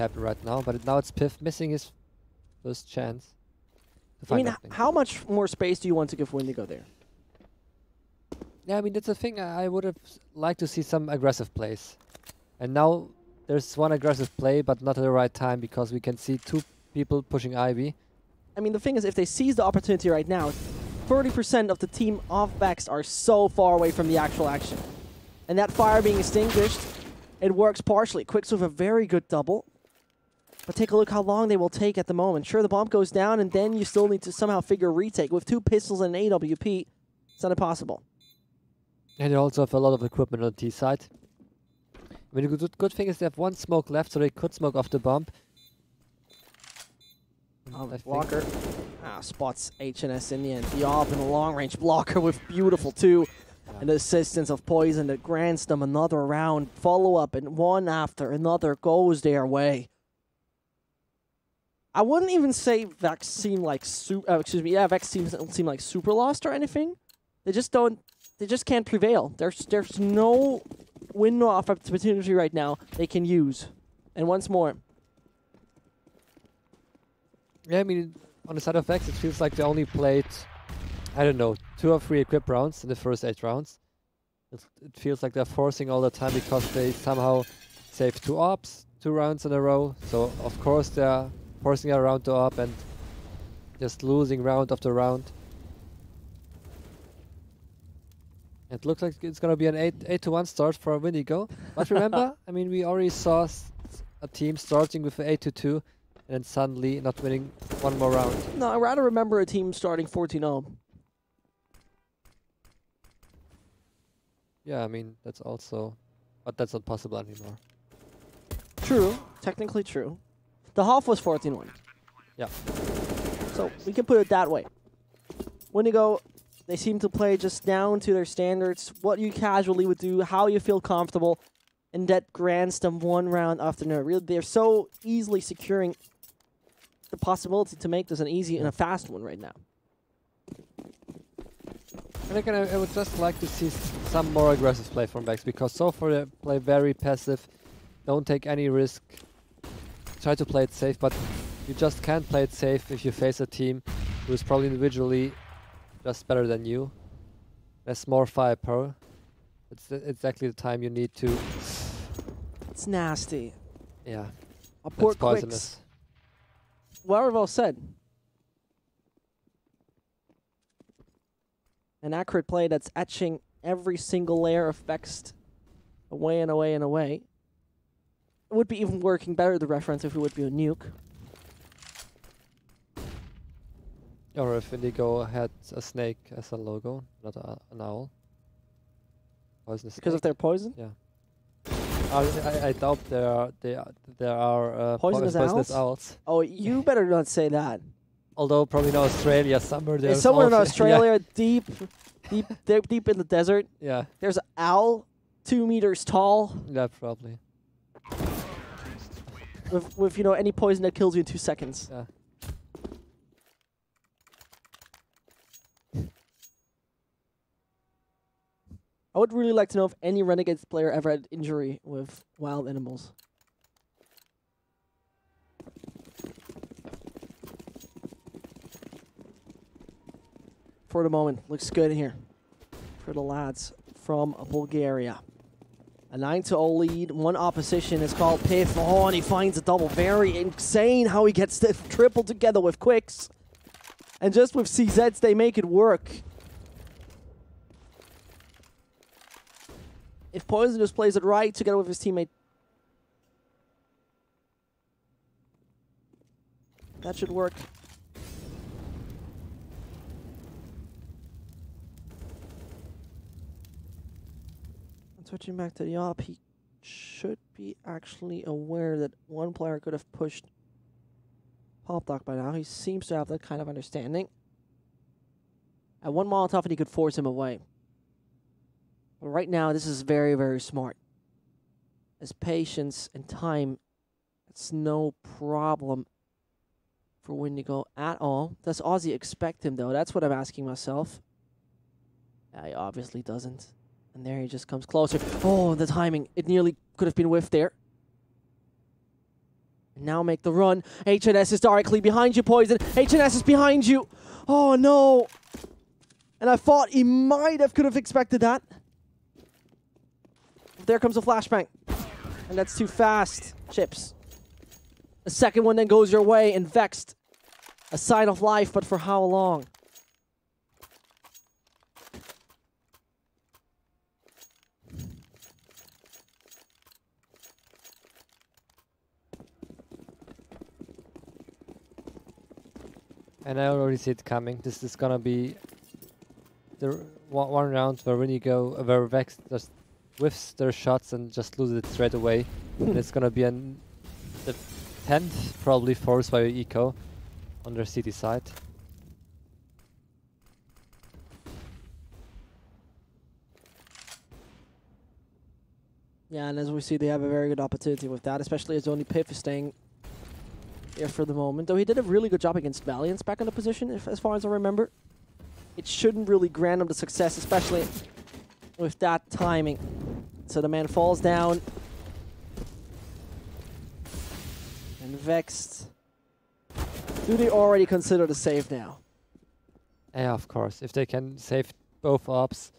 happen right now. But now it's Piff missing his first chance. I mean, how much more space do you want to give Windigo there? Yeah, I mean, that's the thing. I would have liked to see some aggressive plays. And now there's one aggressive play, but not at the right time because we can see two people pushing Ivy. I mean, the thing is, if they seize the opportunity right now, 30% of the team of Vexed are so far away from the actual action. And that fire being extinguished, it works partially. Quicks with a very good double. But take a look how long they will take at the moment. Sure, the bomb goes down, and then you still need to somehow figure a retake. With 2 pistols and an AWP, it's not impossible. And they also have a lot of equipment on T side. I mean, the good thing is they have 1 smoke left, so they could smoke off the bomb. Blocker. Spots HNS in the end. Diop in a long-range blocker with beautiful 2. Yeah. And the assistance of Poison that grants them another round. Follow-up, and one after another goes their way. I wouldn't even say Vex seem like Vex seem like super lost or anything. They just can't prevail. There's no window of opportunity right now they can use. And once more. Yeah, I mean, on the side of Vex, it feels like they only played, I don't know, 2 or 3 equip rounds in the first 8 rounds. It feels like they're forcing all the time because they somehow saved 2 ops, 2 rounds in a row. So, of course, they're forcing a round to op and just losing round after round. It looks like it's going to be an 8-1 start for Windigo. But remember, I mean, we already saw a team starting with an 8-2 and then suddenly not winning 1 more round. No, I rather remember a team starting 14-0. Yeah, I mean, that's also... But that's not possible anymore. True. Technically true. The half was 14-1. Yeah. So we can put it that way. Windigo, they seem to play just down to their standards, what you casually would do, how you feel comfortable, and that grants them 1 round after another. Really, they're so easily securing the possibility to make this an easy and a fast one right now. And again, I would just like to see some more aggressive play from Vex, because so far they play very passive, don't take any risk, try to play it safe, but you just can't play it safe if you face a team who is probably individually just better than you. There's more firepower. It's exactly the time you need to... It's nasty. Yeah. A poor poisonous. Well said. An accurate play that's etching every single layer of Vexed away and away and away. It would be even working better, the reference, if it would be a nuke. Or if Windigo had a snake as a logo, not an owl. Poisonous because snake. of their poison? Yeah. I doubt there are poisonous owls. Oh, you better not say that. Although probably in Australia, there's somewhere in Australia, yeah. deep in the desert. Yeah. There's an owl, 2 meters tall. Yeah, probably. With any poison that kills you in 2 seconds. Yeah. I would really like to know if any Renegades player ever had injury with wild animals. For the moment, looks good here for the lads from Bulgaria. A 9-0 lead, 1 opposition is called Piff. Oh, and he finds a double. Very insane how he gets the triple together with Quicks. And just with CZs, they make it work. If Poison just plays it right together with his teammate, that should work. And switching back to the op, he should be actually aware that one player could have pushed Pop Doc by now. He seems to have that kind of understanding. At 1 Molotov and he could force him away. But right now, this is very, very smart. As patience and time, it's no problem for Windigo at all. Does Aussie expect him, though? That's what I'm asking myself. Yeah, he obviously doesn't. And there he just comes closer. Oh, the timing. It nearly could have been whiffed there. Now make the run. HNS is directly behind you, Poison. HNS is behind you. Oh, no. And I thought he could have expected that. There comes a flashbang. And that's too fast. Chips. The second one then goes your way, and Vexed. A sign of life, but for how long? And I already see it coming. This is gonna be the one round where Windigo, where Vexed just whiffs their shots and just loses it straight away. And it's gonna be the 10th probably forced by Eco on their city side. Yeah, and as we see, they have a very good opportunity with that, especially as only Piff is staying here for the moment. Though he did a really good job against Valiance back in the position, as far as I remember. It shouldn't really grant him the success, especially with that timing. So the man falls down. And Vexed. Do they already consider the save now? Yeah, of course. If they can save both ops,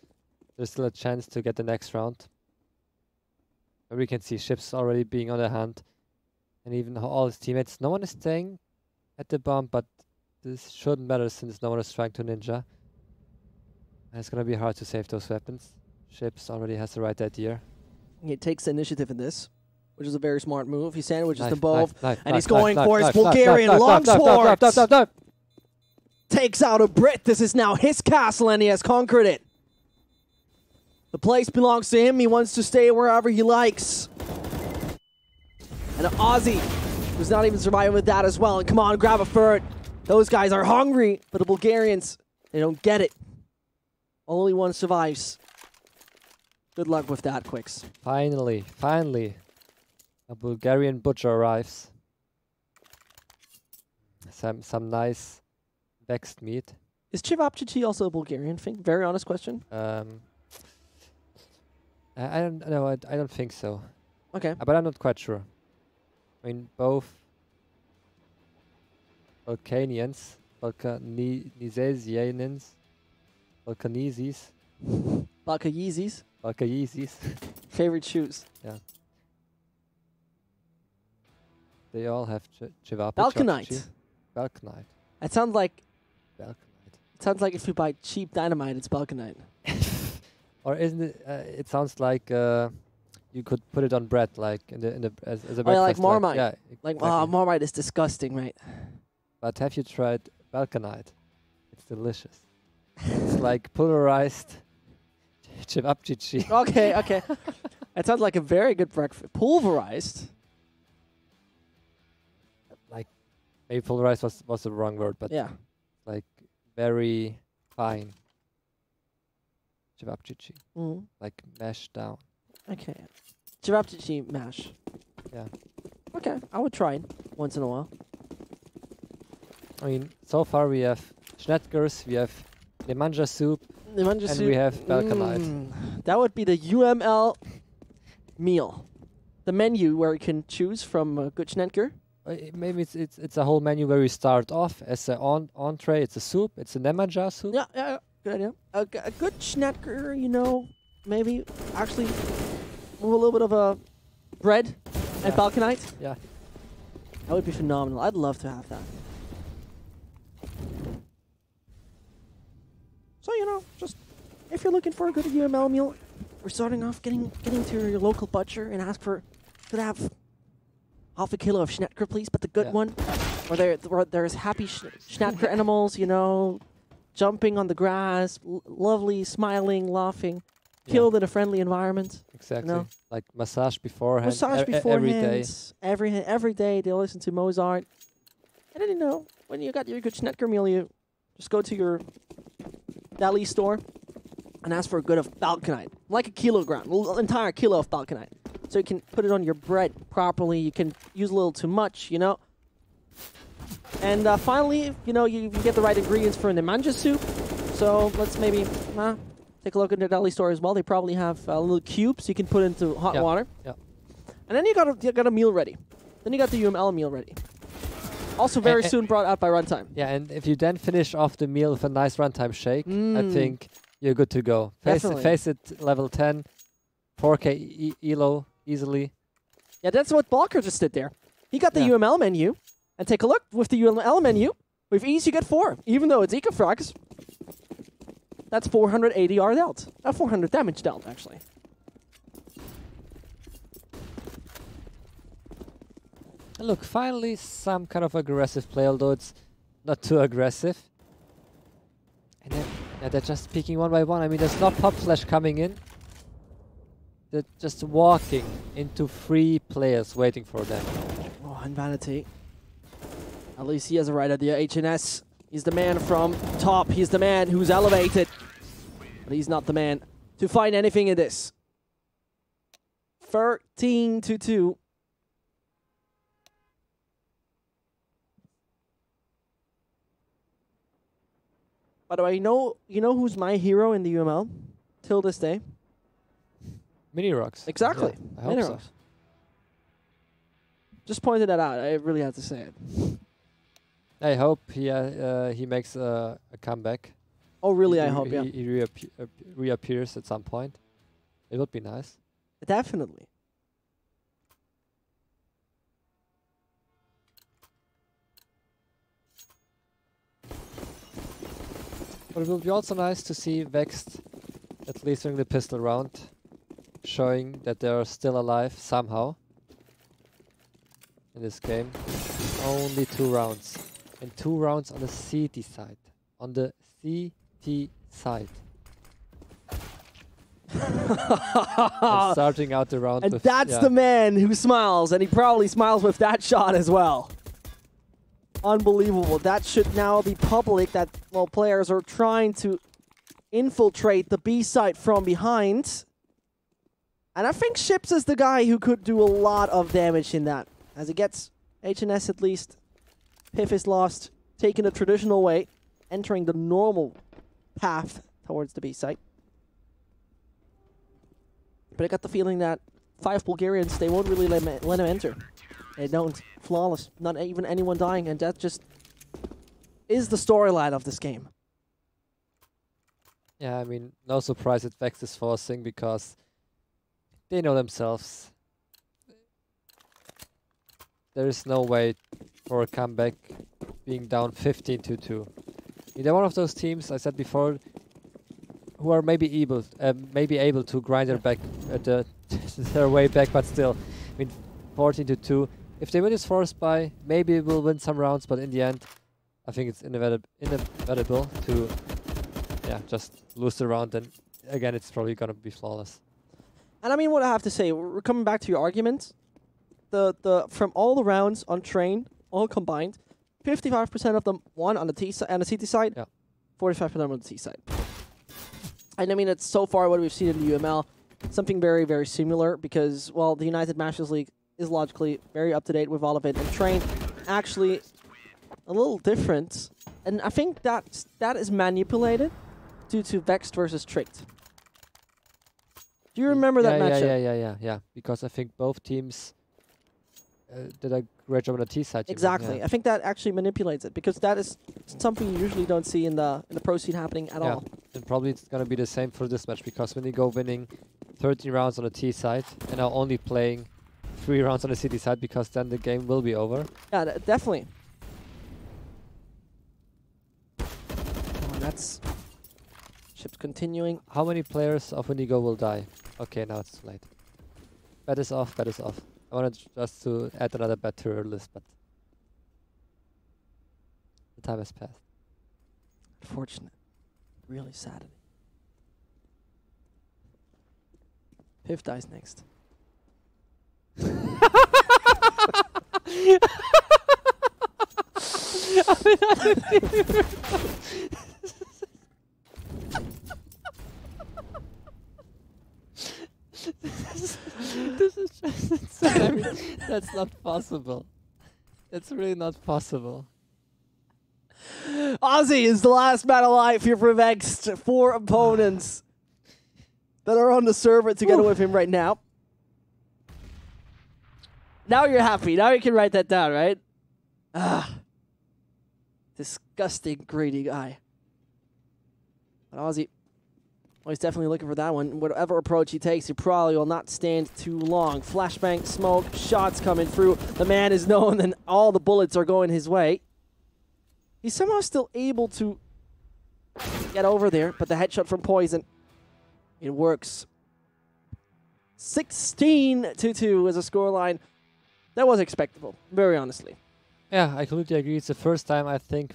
there's still a chance to get the next round. But we can see ships already being on their hand. And even all his teammates. No one is staying at the bomb, but this shouldn't matter since no one is trying to ninja. And it's gonna be hard to save those weapons. Ships already has the right idea. He takes the initiative in this, which is a very smart move. He sandwiches them both, and he's going for his Bulgarian longsword. Takes out a Brit. This is now his castle, and he has conquered it. The place belongs to him. He wants to stay wherever he likes. And an Aussie who's not even surviving with that as well. And come on, grab a third. Those guys are hungry, but the Bulgarians, they don't get it. Only one survives. Good luck with that, Quicks. Finally, a Bulgarian butcher arrives. Some nice Vexed meat. Is Chivapchichi also a Bulgarian thing? Very honest question. I don't know. I don't think so. Okay. But I'm not quite sure. I mean, both Balkanians, Balkanesians, Balkayezis. Favorite shoes. Yeah. They all have Chivapchichi. Balkanite. Balkanite. It sounds like. Balkanite. It sounds like if you buy cheap dynamite, it's Balkanite. Or isn't it? It sounds like you could put it on bread, like as a breakfast. Oh, yeah, like Marmite. Yeah, like exactly. Marmite is disgusting, right? But have you tried Balkanite? It's delicious. It's like pulverized Chivapchichi. Okay. It sounds like a very good breakfast. Pulverized. Like maybe pulverized was the wrong word, but yeah, like very fine Chivapchichi. Like mashed down. Okay. Chivapchichi mash. Yeah. Okay, I would try it once in a while. I mean, so far we have Schnetkers, we have Nemanja soup, we have Balkanite. That would be the UML meal. The menu where you can choose from a good Schnetker. Maybe it's a whole menu where we start off as an entree. It's a soup. It's a Nemanja soup. Yeah, good idea. A good Schnetker, you know, maybe actually move a little bit of a bread and Balkanite. Yeah. That would be phenomenal. I'd love to have that. So, you know, just if you're looking for a good UML meal, we're starting off getting to your local butcher and ask for, could I have half a kilo of Schnetker, please, but the good one, where there's happy Schnetker animals, you know, jumping on the grass, lovely, smiling, laughing, killed in a friendly environment. Exactly. You know? Like massage beforehand. Massage beforehand. Every day. Every day they listen to Mozart. And then, you know, when you got your good Schnetker meal, you just go to your deli store and ask for a good of Balkanite. Like a kilogram, entire kilo of Balkanite. So you can put it on your bread properly. You can use a little too much, you know. And finally, you know, you get the right ingredients for a Nemanja soup. So let's maybe take a look at the deli store as well. They probably have little cubes you can put into hot water. Yeah. And then you got a meal ready. Then you got the UML meal ready. Also very soon brought out by runtime. Yeah, and if you then finish off the meal with a nice runtime shake, I think you're good to go. Face it level 10, 4K elo easily. Yeah, that's what Balker just did there. He got the UML menu, and take a look with the UML menu. With ease, you get 4, even though it's Ecofrags. That's 400 ADR dealt. 400 damage dealt, actually. Look, finally some kind of aggressive play, although it's not too aggressive. And then they're just peeking one by one. I mean, there's no pop flash coming in. They're just walking into 3 players waiting for them. Oh, and Vanity. At least he has a right idea. HNS, he's the man from top. He's the man who's elevated. But he's not the man to find anything in this. 13-2. By the way, you know who's my hero in the UML till this day? Mini Rocks. Exactly. Yeah, I hope so. Just pointed that out. I really had to say it. I hope he makes a comeback. Oh, really? I hope, yeah. He reappears at some point. It would be nice. Definitely. But it will be also nice to see Vexed, at least during the pistol round, showing that they are still alive somehow in this game. Only 2 rounds. And 2 rounds on the CT side. On the CT side. And starting out the round and with, that's the man who smiles, and he probably smiles with that shot as well. Unbelievable. That should now be public that, well, players are trying to infiltrate the B site from behind. And I think Ships is the guy who could do a lot of damage in that. As he gets HNS at least. Piff is lost, taking the traditional way, entering the normal path towards the B site. But I got the feeling that 5 Bulgarians, they won't really let him enter. They don't. Flawless. Not even anyone dying, and that just is the storyline of this game. Yeah, I mean, no surprise that Vex is forcing because they know themselves. There is no way for a comeback being down 15-2. They're one of those teams, I said before, who are maybe able to grind their way back, but still, I mean, 14-2. If they win this forest by, maybe we'll win some rounds, but in the end, I think it's inevitable to, just lose the round. And again, it's probably gonna be flawless. And I mean, what I have to say, we're coming back to your argument. From all the rounds on train, all combined, 55% of them won on the T side and the CT side, 45% on the T side. And I mean, it's so far what we've seen in the UML, something very, very similar because, well, the United Masters League is logically very up to date with all of it, and train actually a little different. And I think that is manipulated due to Vexed versus Tricked. Do you remember that matchup? Yeah. Because I think both teams did a great job on the T side. Exactly. Yeah. I think that actually manipulates it because that is something you usually don't see in the pro scene happening at all. And probably it's gonna be the same for this match because Windigo winning 13 rounds on the T side and now only playing 3 rounds on the CT side because then the game will be over. Yeah, definitely. Oh, that's Ships continuing. How many players of Windigo will die? Okay, now it's too late. Bet is off. I wanted just to add another bet to our list, but the time has passed. Unfortunate. Really sad. Piff dies next. This is just insane. I mean, that's not possible. It's really not possible. Ozzy is the last man alive here for Vexed. 4 opponents that are on the server together with him right now. Now you're happy. Now you can write that down, right? Ah. Disgusting, greedy guy. But Aussie, well, he's definitely looking for that one. Whatever approach he takes, he probably will not stand too long. Flashbang, smoke, shots coming through. The man is known, and all the bullets are going his way. He's somehow still able to get over there, but the headshot from Poison, it works. 16-2 is a scoreline. That was expectable, very honestly. Yeah, I completely agree. It's the first time I think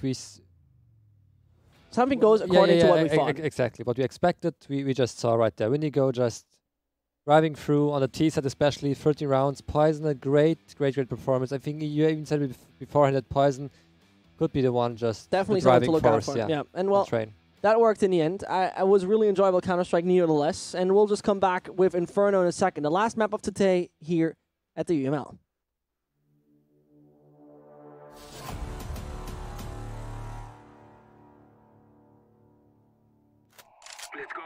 something goes according to what we thought. Exactly. What we expected, we just saw right there. Windigo just driving through on the T set, especially 13 rounds. Poison, a great performance. I think you even said beforehand that Poison could be the one just definitely the driving to look force. out for. Yeah, and well, train. That worked in the end. I was really enjoyable Counter-Strike nevertheless, and we'll just come back with Inferno in a second. The last map of today here at the UML. Let's go.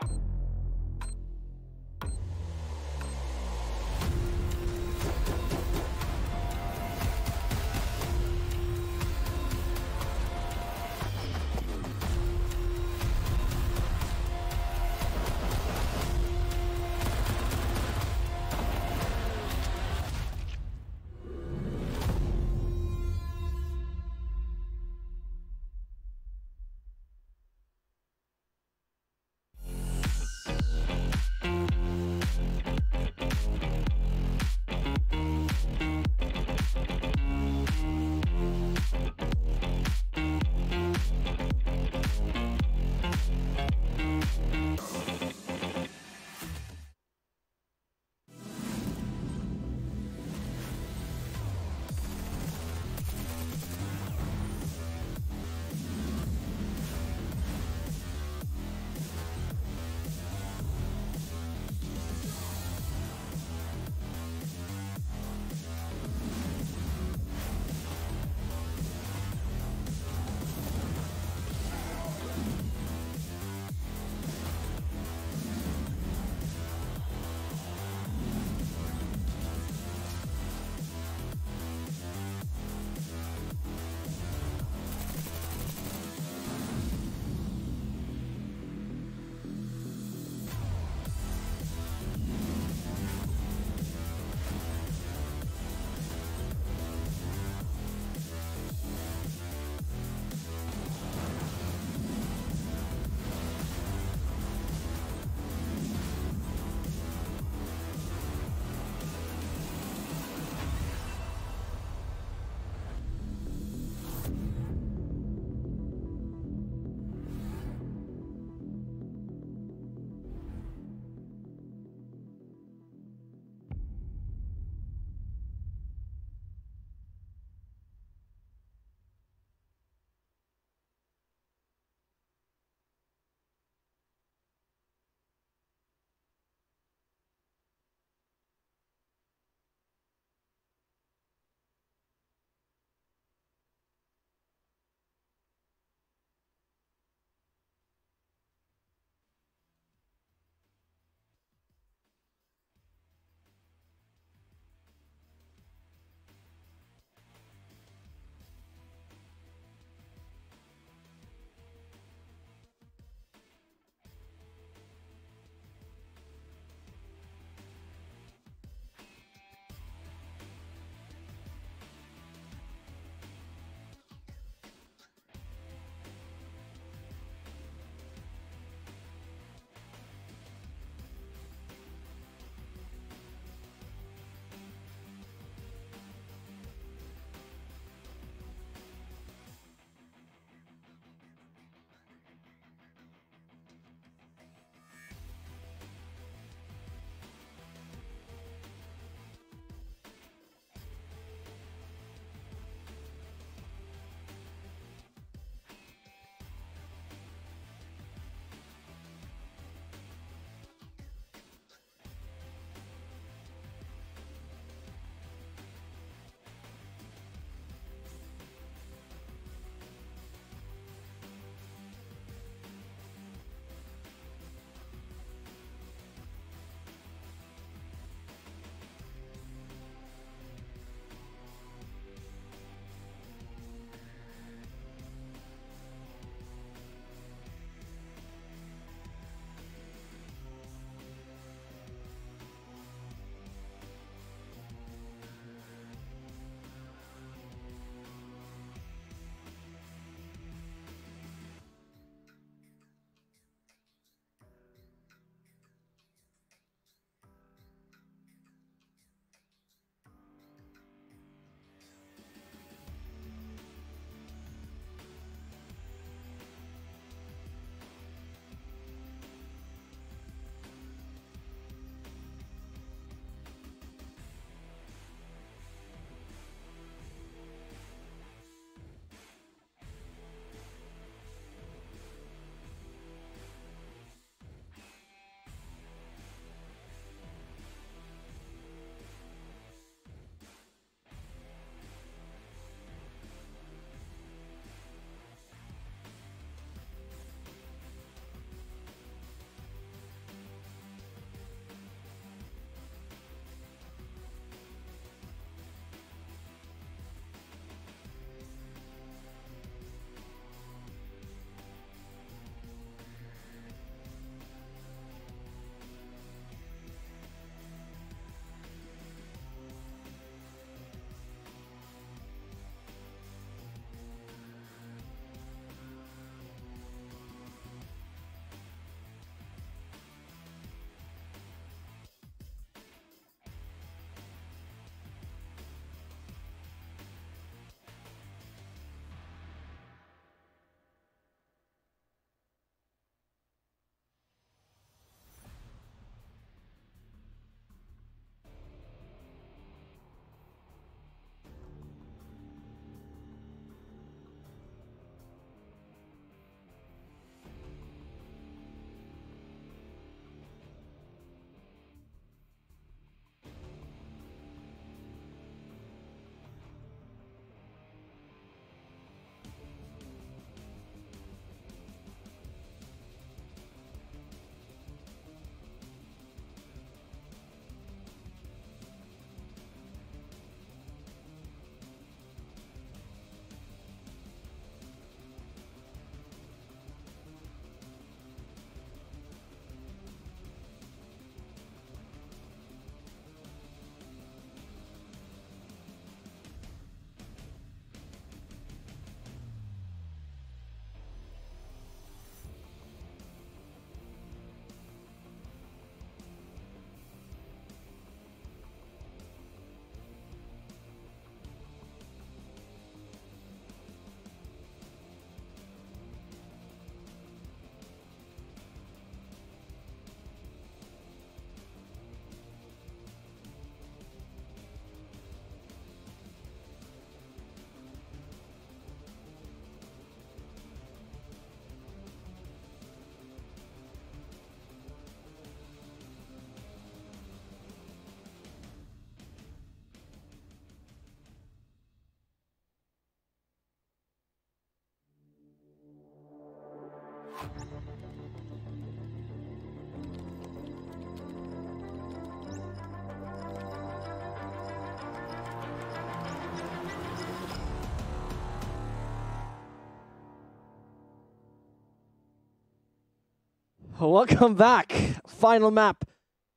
Welcome back. Final map.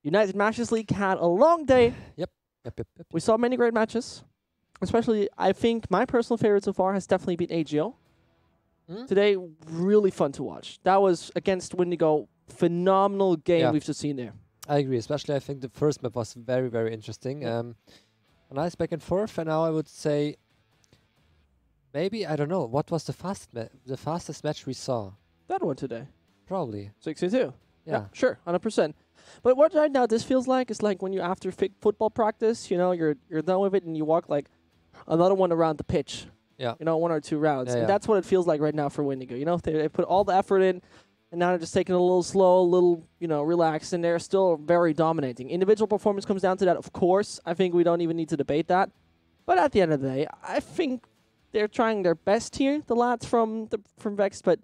United Matches League had a long day. Yep. We saw many great matches. Especially, I think my personal favorite so far has definitely been AGO. Today, really fun to watch. That was against Windigo. Phenomenal game we've just seen there. I agree. Especially, I think the first map was very, very interesting. A nice back and forth. And now I would say, maybe, I don't know, what was the fastest match we saw? That one today. Probably. 62. Yeah. Sure, 100%. But what right now this feels like is like when you after football practice, you know, you're done with it and you walk like another one around the pitch. Yeah. You know, 1 or 2 rounds. Yeah, and that's what it feels like right now for Windigo. You know, they put all the effort in and now they're just taking it a little slow, a little, you know, relaxed, and they're still very dominating. Individual performance comes down to that, of course. I think we don't even need to debate that. But at the end of the day, I think they're trying their best here, the lads from Vexed, but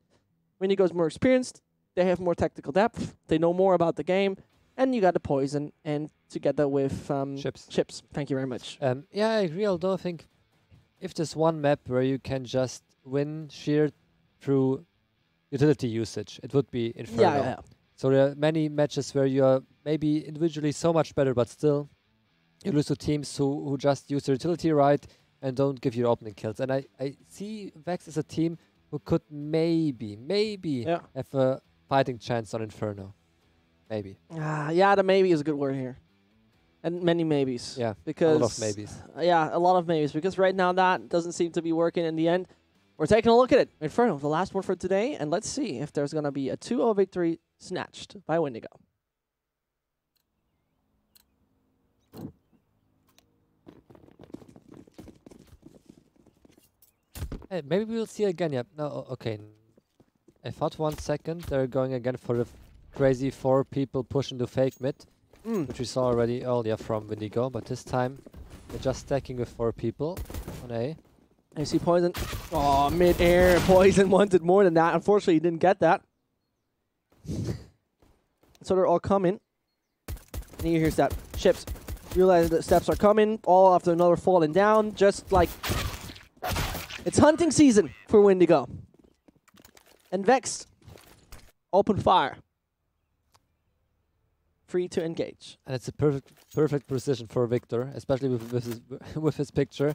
Windigo's more experienced. They have more technical depth. They know more about the game. And you got the Poison, and together with Chips. Thank you very much. Yeah, I agree. Although I think if there's one map where you can just win sheer through utility usage, it would be Inferno. Yeah. So there are many matches where you are maybe individually so much better, but still you lose to teams who just use the utility right and don't give you opening kills. And I see Vex as a team who could maybe have a fighting chance on Inferno. Maybe. Yeah, the maybe is a good word here. And many maybes. Yeah, because a lot of maybes. Yeah, a lot of maybes. Because right now that doesn't seem to be working in the end. We're taking a look at it. Inferno, the last one for today. And let's see if there's going to be a 2-0 victory snatched by Windigo. Hey, maybe we'll see again. Yeah. No, okay. I thought 1 second they're going again for the crazy 4 people pushing the fake mid, which we saw already earlier from Windigo, but this time they're just stacking with 4 people on A. I see Poison. Oh, mid-air. Poison wanted more than that. Unfortunately, he didn't get that. So they're all coming. And here's that. Chips. Realize that steps are coming, all after another falling down. Just like... It's hunting season for Windigo. And Vexed. Open fire. Free to engage. And it's a perfect position for Victor, especially with his picture.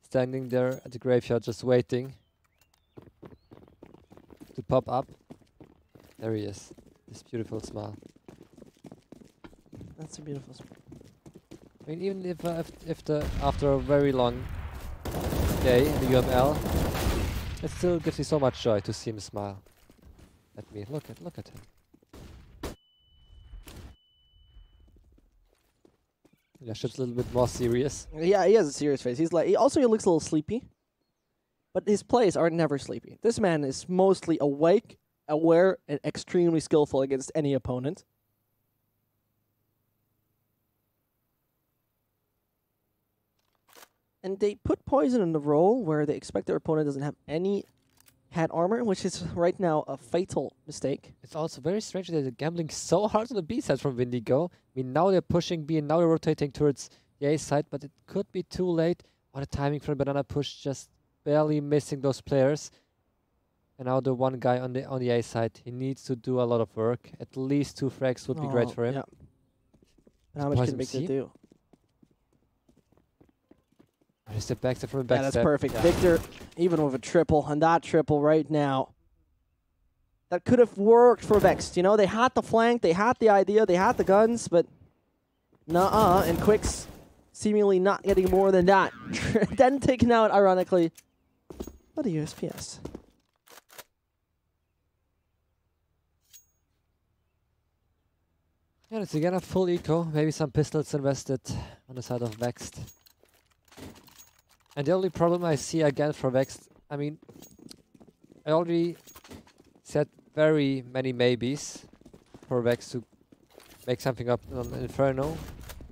Standing there at the graveyard just waiting to pop up. There he is. This beautiful smile. That's a beautiful smile. I mean, even if after a very long day in the UML, it still gives me so much joy to see him smile at me. Look at him. Yeah, Chip's a little bit more serious. Yeah, he has a serious face. He's like, he looks a little sleepy, but his plays are never sleepy. This man is mostly awake, aware, and extremely skillful against any opponent. And they put Poison in the role where they expect their opponent doesn't have any head armor, which is right now a fatal mistake. It's also very strange that they're gambling so hard on the B side from Windigo. I mean, now they're pushing B and now they're rotating towards the A side, but it could be too late. What a timing for a banana push, just barely missing those players. And now the one guy on the A side, he needs to do a lot of work. At least 2 frags would be great for him. Yeah. But how much can Victor do? Just a backstab from the backstab. Yeah, that's perfect. Yeah. Victor, even with a triple, and that triple right now, that could have worked for Vexed. You know, they had the flank, they had the idea, they had the guns, but nuh-uh, and Quicks seemingly not getting more than that. Then taken out, ironically, but a USPS. Yeah, it's again a full eco. Maybe some pistols invested on the side of Vexed. And the only problem I see again for Vexed, I mean, I already said very many maybes for Vexed to make something up on Inferno.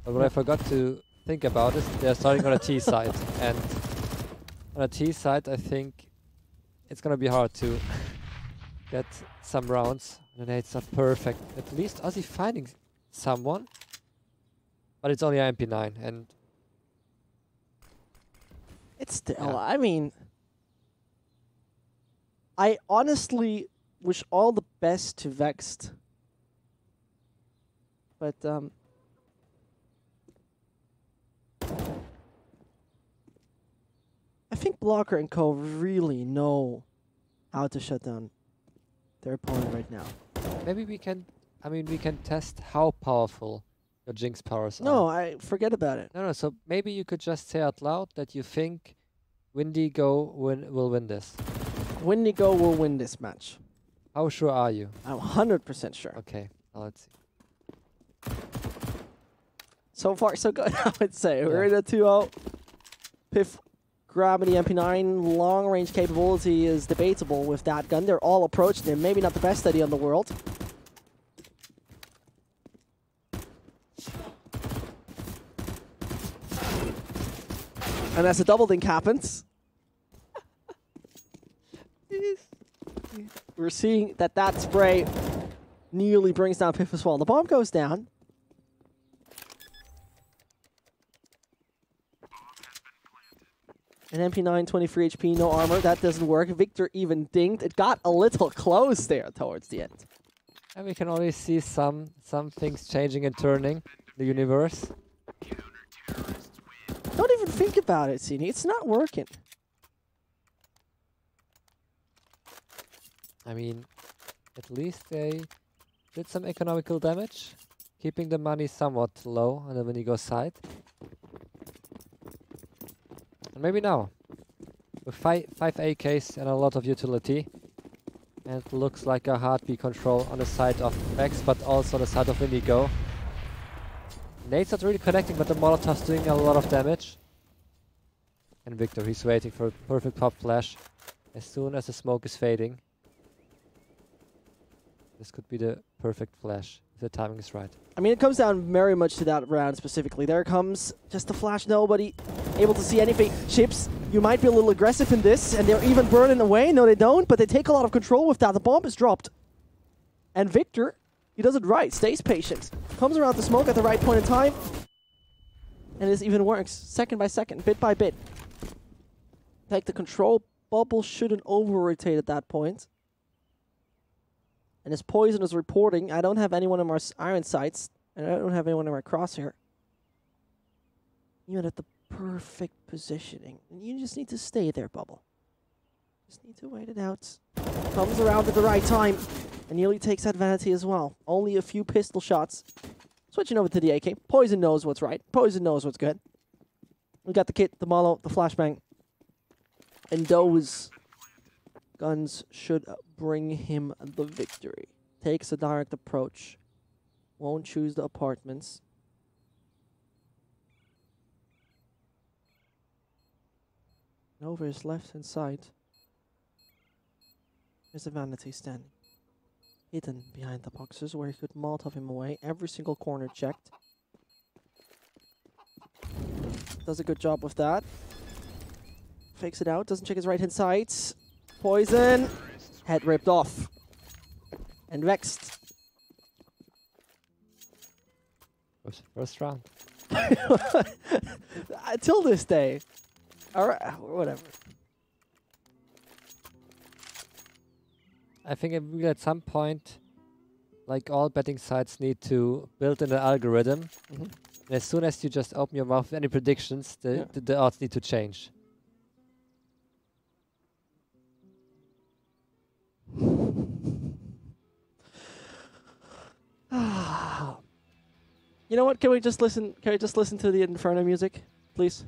But what I forgot to think about is they're starting on a T side. And on a T side, I think it's going to be hard to get some rounds. And it's not perfect. At least Ozzy finding someone. But it's only an MP9 and It's still, yeah. I mean, I honestly wish all the best to Vexed. But, I think Blocker and Co. really know how to shut down their opponent right now. maybe we can, I mean, we can test how powerful your Jinx powers are. No, I forget about it. No, so maybe you could just say out loud that you think Windigo will win this. Windigo will win this match. How sure are you? I'm 100% sure. Okay, now let's see. So far, so good, I would say. Yeah. We're in a 2-0. Piff grabbing the MP9. Long-range capability is debatable with that gun. They're all approaching him. Maybe not the best idea in the world. And as a double dink happens, we're seeing that spray nearly brings down Piff as well. The bomb goes down. An MP9, 23 HP, no armor. That doesn't work. Victor even dinged. It got a little close there towards the end. And we can always see some things changing and turning the universe. Don't even think about it, Sini. It's not working. I mean, at least they did some economical damage, keeping the money somewhat low on the Windigo side. And maybe now, with five AKs and a lot of utility, and it looks like a heartbeat control on the side of Vexed, but also on the side of Windigo. Nade's not really connecting, but the Molotov's doing a lot of damage. And Victor, he's waiting for a perfect pop flash as soon as the smoke is fading. This could be the perfect flash, if the timing is right. I mean, it comes down very much to that round specifically. There comes just the flash, nobody able to see anything. Chips, you might be a little aggressive in this, and they're even burning away. No, they don't, but they take a lot of control with that. The bomb is dropped. And Victor, he does it right, stays patient. Comes around the smoke at the right point in time. And this even works, second by second, bit by bit. Take the control. Bubble shouldn't over-rotate at that point. And as Poison is reporting, I don't have anyone in my iron sights, and I don't have anyone in my crosshair. Even at the perfect positioning. And you just need to stay there, Bubble. Just need to wait it out. Comes around at the right time, and nearly takes that vanity as well. Only a few pistol shots. Switching over to the AK. Poison knows what's right. Poison knows what's good. We got the kit, the Molo, the flashbang. And those guns should bring him the victory. Takes a direct approach. Won't choose the apartments. And over his left-hand side, there's a vanity standing. Hidden behind the boxes where he could Molotov him away. Every single corner checked. Does a good job with that. Fakes it out, doesn't check his right-hand sides. Poison. Head ripped off. And Vexed. First round. Till this day. Alright, whatever. I think at some point, like all betting sites need to build in an algorithm. And as soon as you just open your mouth with any predictions, the odds need to change. You know what? Can we just listen? Can we just listen to the Inferno music, please?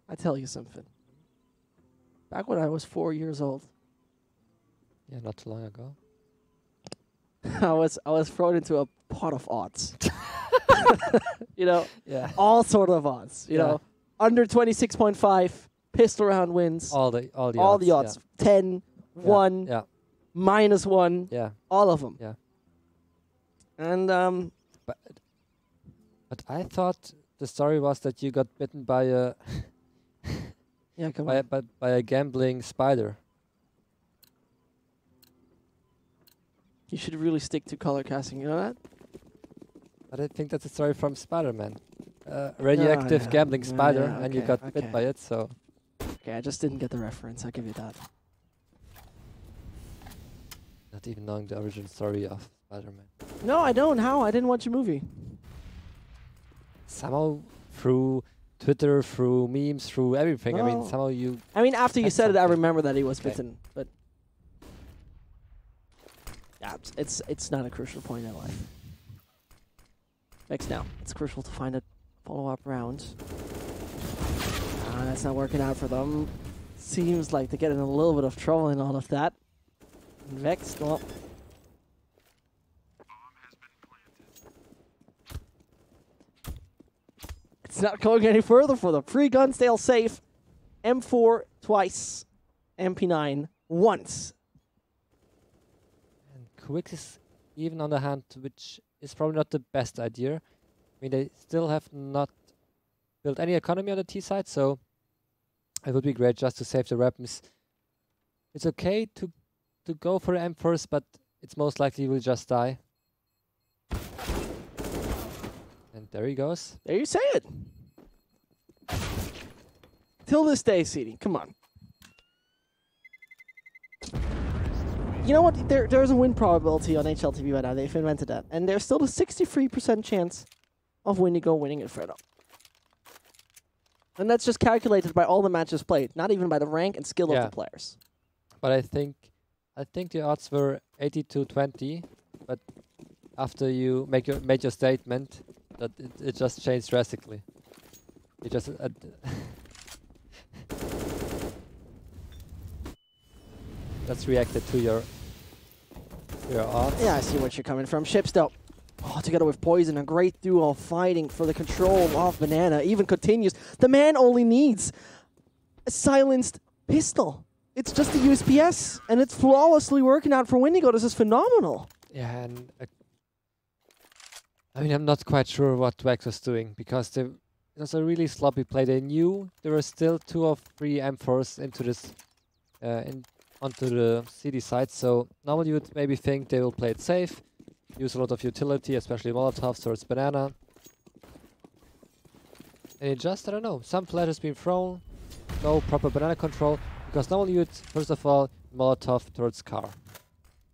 I tell you something. Back when I was 4 years old, Yeah, not too long ago. I was thrown into a pot of odds. You know, Yeah. all sort of odds. You know, under 26.5 pistol round wins. All the odds. 10, 1, Yeah. -1. Yeah. All of them. Yeah. And But I thought the story was that you got bitten by a Yeah, come on. by a gambling spider. You should really stick to color casting, you know that? But I think that's a story from Spider-Man. Radioactive gambling spider, and you got bit by it, so... Okay, I just didn't get the reference, I'll give you that. Not even knowing the origin story of Spider-Man. No, I don't. How? I didn't watch a movie. Somehow through Twitter, through memes, through everything. I mean, somehow you... I mean, after you said it, I something. remember that he was bitten, but... Yeah, it's not a crucial point in life. Vexed now. It's crucial to find a follow-up round. That's not working out for them. Seems like they're getting a little bit of trouble in all of that. And Vexed, well... It's not going any further for them. Free guns, they'll safe. M4 twice. MP9 once. And Quick is even on the hand, which is probably not the best idea. I mean, they still have not built any economy on the T side, so it would be great just to save the weapons. It's okay to go for the M first, but it's most likely you will just die. And there he goes. There you say it. Till this day, CD. Come on. You know what? There's a win probability on HLTV right now. They've invented that. And there's still a 63% chance of Windigo winning Inferno. And that's just calculated by all the matches played, not even by the rank and skill of the players. But I think the odds were 80-20, but after you made your statement, that it just changed drastically. You just that's reacted to your odds. Yeah, I see what you're coming from. Ships though. Oh, together with Poison, a great duo fighting for the control of Banana. Even continues. The man only needs a silenced pistol. It's just a USPS, and it's flawlessly working out for Windigo. This is phenomenal. Yeah, and I mean, I'm not quite sure what Vexed was doing, because it was a really sloppy play. They knew there were still 2 or 3 M4s into this, onto the CD side, so normally you would maybe think they will play it safe, use a lot of utility, especially Molotovs towards Banana. And it just, I don't know, some flash has been thrown, no proper Banana control, because normally you would, first of all, Molotov towards car.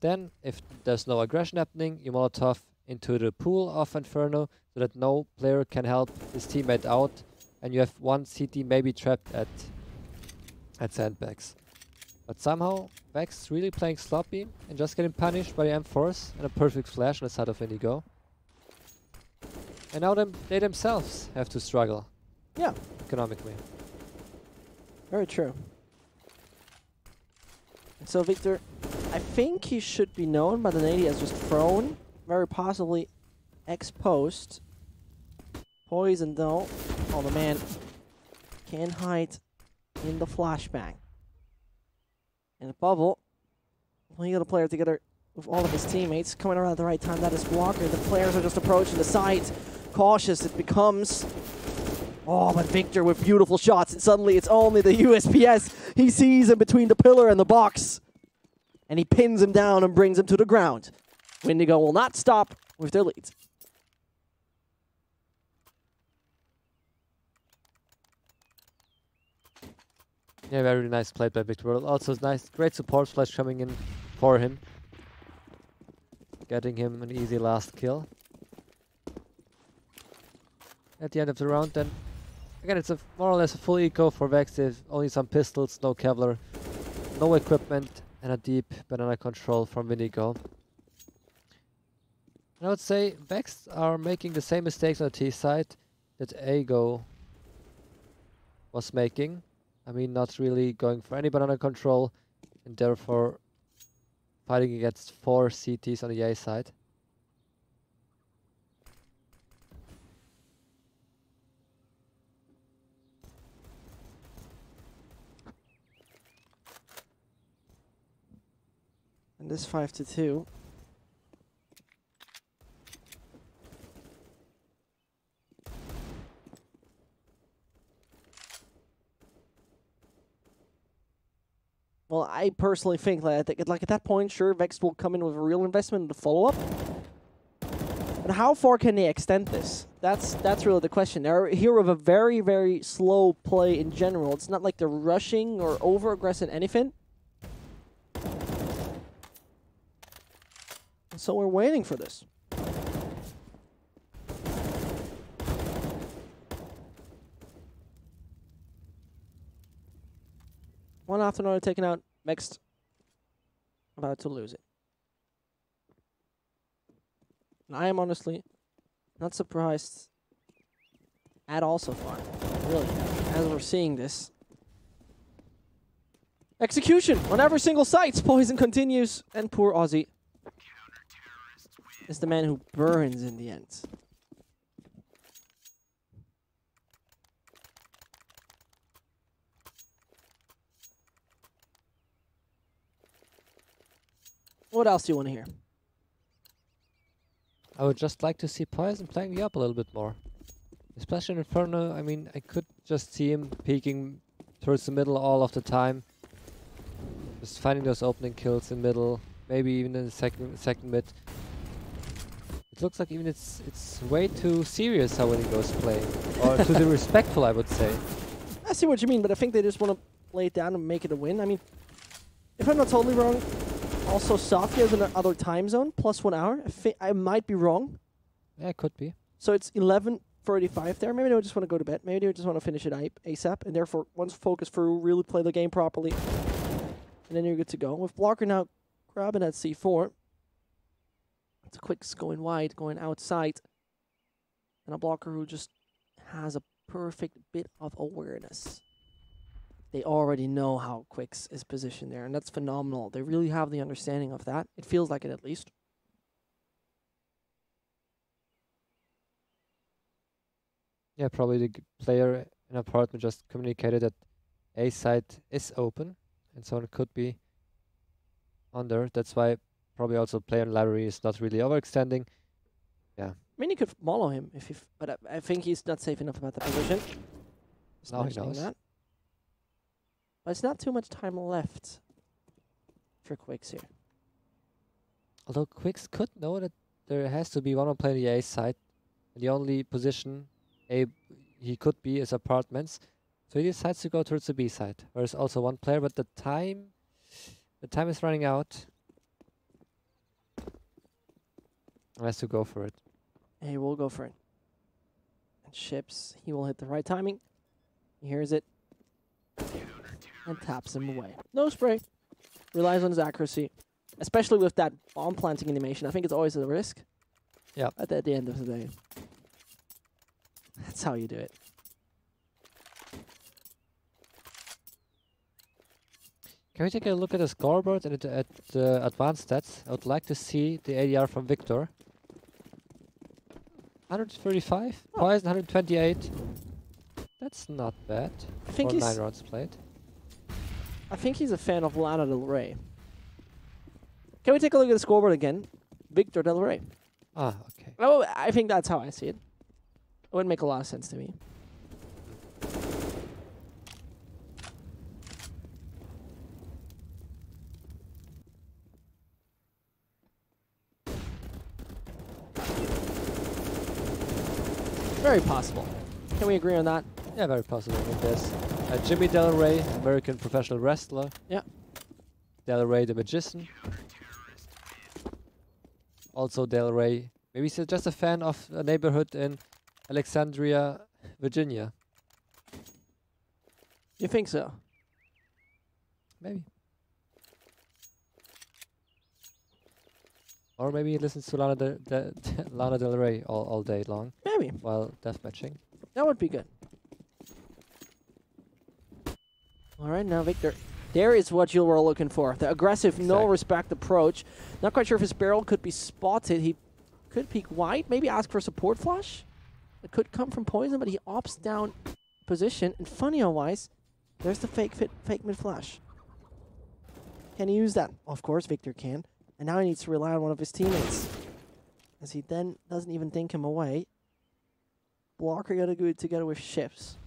Then, if there's no aggression happening, you Molotov into the pool of Inferno, so that no player can help his teammate out, and you have one CT maybe trapped at sandbags. But somehow, Vexed really playing sloppy and just getting punished by the M4s and a perfect flash on the side of Windigo. And now they themselves have to struggle. Yeah. Economically. Very true. So Victor, I think he should be known by the name he has just thrown. Very possibly exposed. Poison though. Oh, the man can hide in the flashbang. In the bubble. Well, you got a player together with all of his teammates coming around at the right time. That is Walker. The players are just approaching the site. Cautious it becomes. Oh, but Victor with beautiful shots. And suddenly it's only the USPS. He sees him between the pillar and the box. And he pins him down and brings him to the ground. Windigo will not stop with their leads. Yeah, very nice play by Victor. Also nice, great support flash coming in for him. Getting him an easy last kill. At the end of the round then, again it's a more or less a full eco for Vexed. There's only some pistols, no Kevlar, no equipment, and a deep Banana control from Windigo. And I would say Vexed are making the same mistakes on the T side that Ago was making. I mean, not really going for any Banana control, and therefore fighting against 4 CTs on the A side. And this 5-2. Well, I personally think that like at that point, sure, Vexed will come in with a real investment in the follow-up. But how far can they extend this? That's really the question. They're here with a very, very slow play in general. It's not like they're rushing or over-aggressing anything. So we're waiting for this. One after another taken out. Vexed about to lose it. And I am honestly not surprised at all so far. Really, as we're seeing this. Execution on every single site. Poison continues, and poor Aussie is the man who burns in the end. What else do you want to hear? I would just like to see Poison playing me up a little bit more. Especially in Inferno, I mean, I could just see him peeking towards the middle all of the time. Just finding those opening kills in middle, maybe even in the second mid. It looks like even it's way too serious how Windigo's playing. Or too disrespectful, I would say. I see what you mean, but I think they just want to lay it down and make it a win. I mean, if I'm not totally wrong, also Sofia is in another time zone, plus 1 hour. I might be wrong. Yeah, it could be. So it's 11:35 there. Maybe they just want to go to bed. Maybe they just want to finish it ASAP, and therefore, once focus through, really play the game properly, and then you're good to go. With Blocker now grabbing at C4, it's a Quicks going wide, going outside, and a Blocker who just has a perfect bit of awareness. They already know how Quicks is positioned there, and that's phenomenal. They really have the understanding of that. It feels like it, at least. Yeah, probably the player in apartment just communicated that A side is open, and so it could be under. That's why probably also player in library is not really overextending. Yeah. I mean, you could follow him, but I think he's not safe enough about the position. Just Now he mentioning knows. that. But it's not too much time left for Quicks here. Although Quicks could know that there has to be one more player on the A side, and the only position he could be is apartments, so he decides to go towards the B side. There's also one player, but the time is running out. He has to go for it. He will go for it. And Ships, he will hit the right timing. He hears it. And taps him away. No spray. Relies on his accuracy. Especially with that bomb planting animation. I think it's always a risk. Yeah. At the end of the day. That's how you do it. Can we take a look at the scoreboard and at the advanced stats? I would like to see the ADR from Victor. 135, Oh. Poison 128. That's not bad I think for he's 9 rounds played. I think he's a fan of Lana Del Rey. Can we take a look at the scoreboard again? Victor Del Rey. Ah, okay. Oh, I think that's how I see it. It would make a lot of sense to me. Very possible. Can we agree on that? Yeah, very possible. I mean, there's Jimmy Del Rey, American professional wrestler. Yeah. Del Rey, the magician. Also Del Rey. Maybe he's just a fan of a neighborhood in Alexandria, Virginia. You think so? Maybe. Or maybe he listens to Lana Del Rey all day long Maybe. while deathmatching. That would be good. All right, now Victor. There is what you were looking for. The aggressive, no-respect approach. Not quite sure if his barrel could be spotted. He could peek wide, maybe ask for a support flash. It could come from Poison, but he opts down position. And funny-wise, there's the fake mid flash. Can he use that? Of course Victor can. And now he needs to rely on one of his teammates. As he then doesn't even think him away. Blocker got to go together with Ships.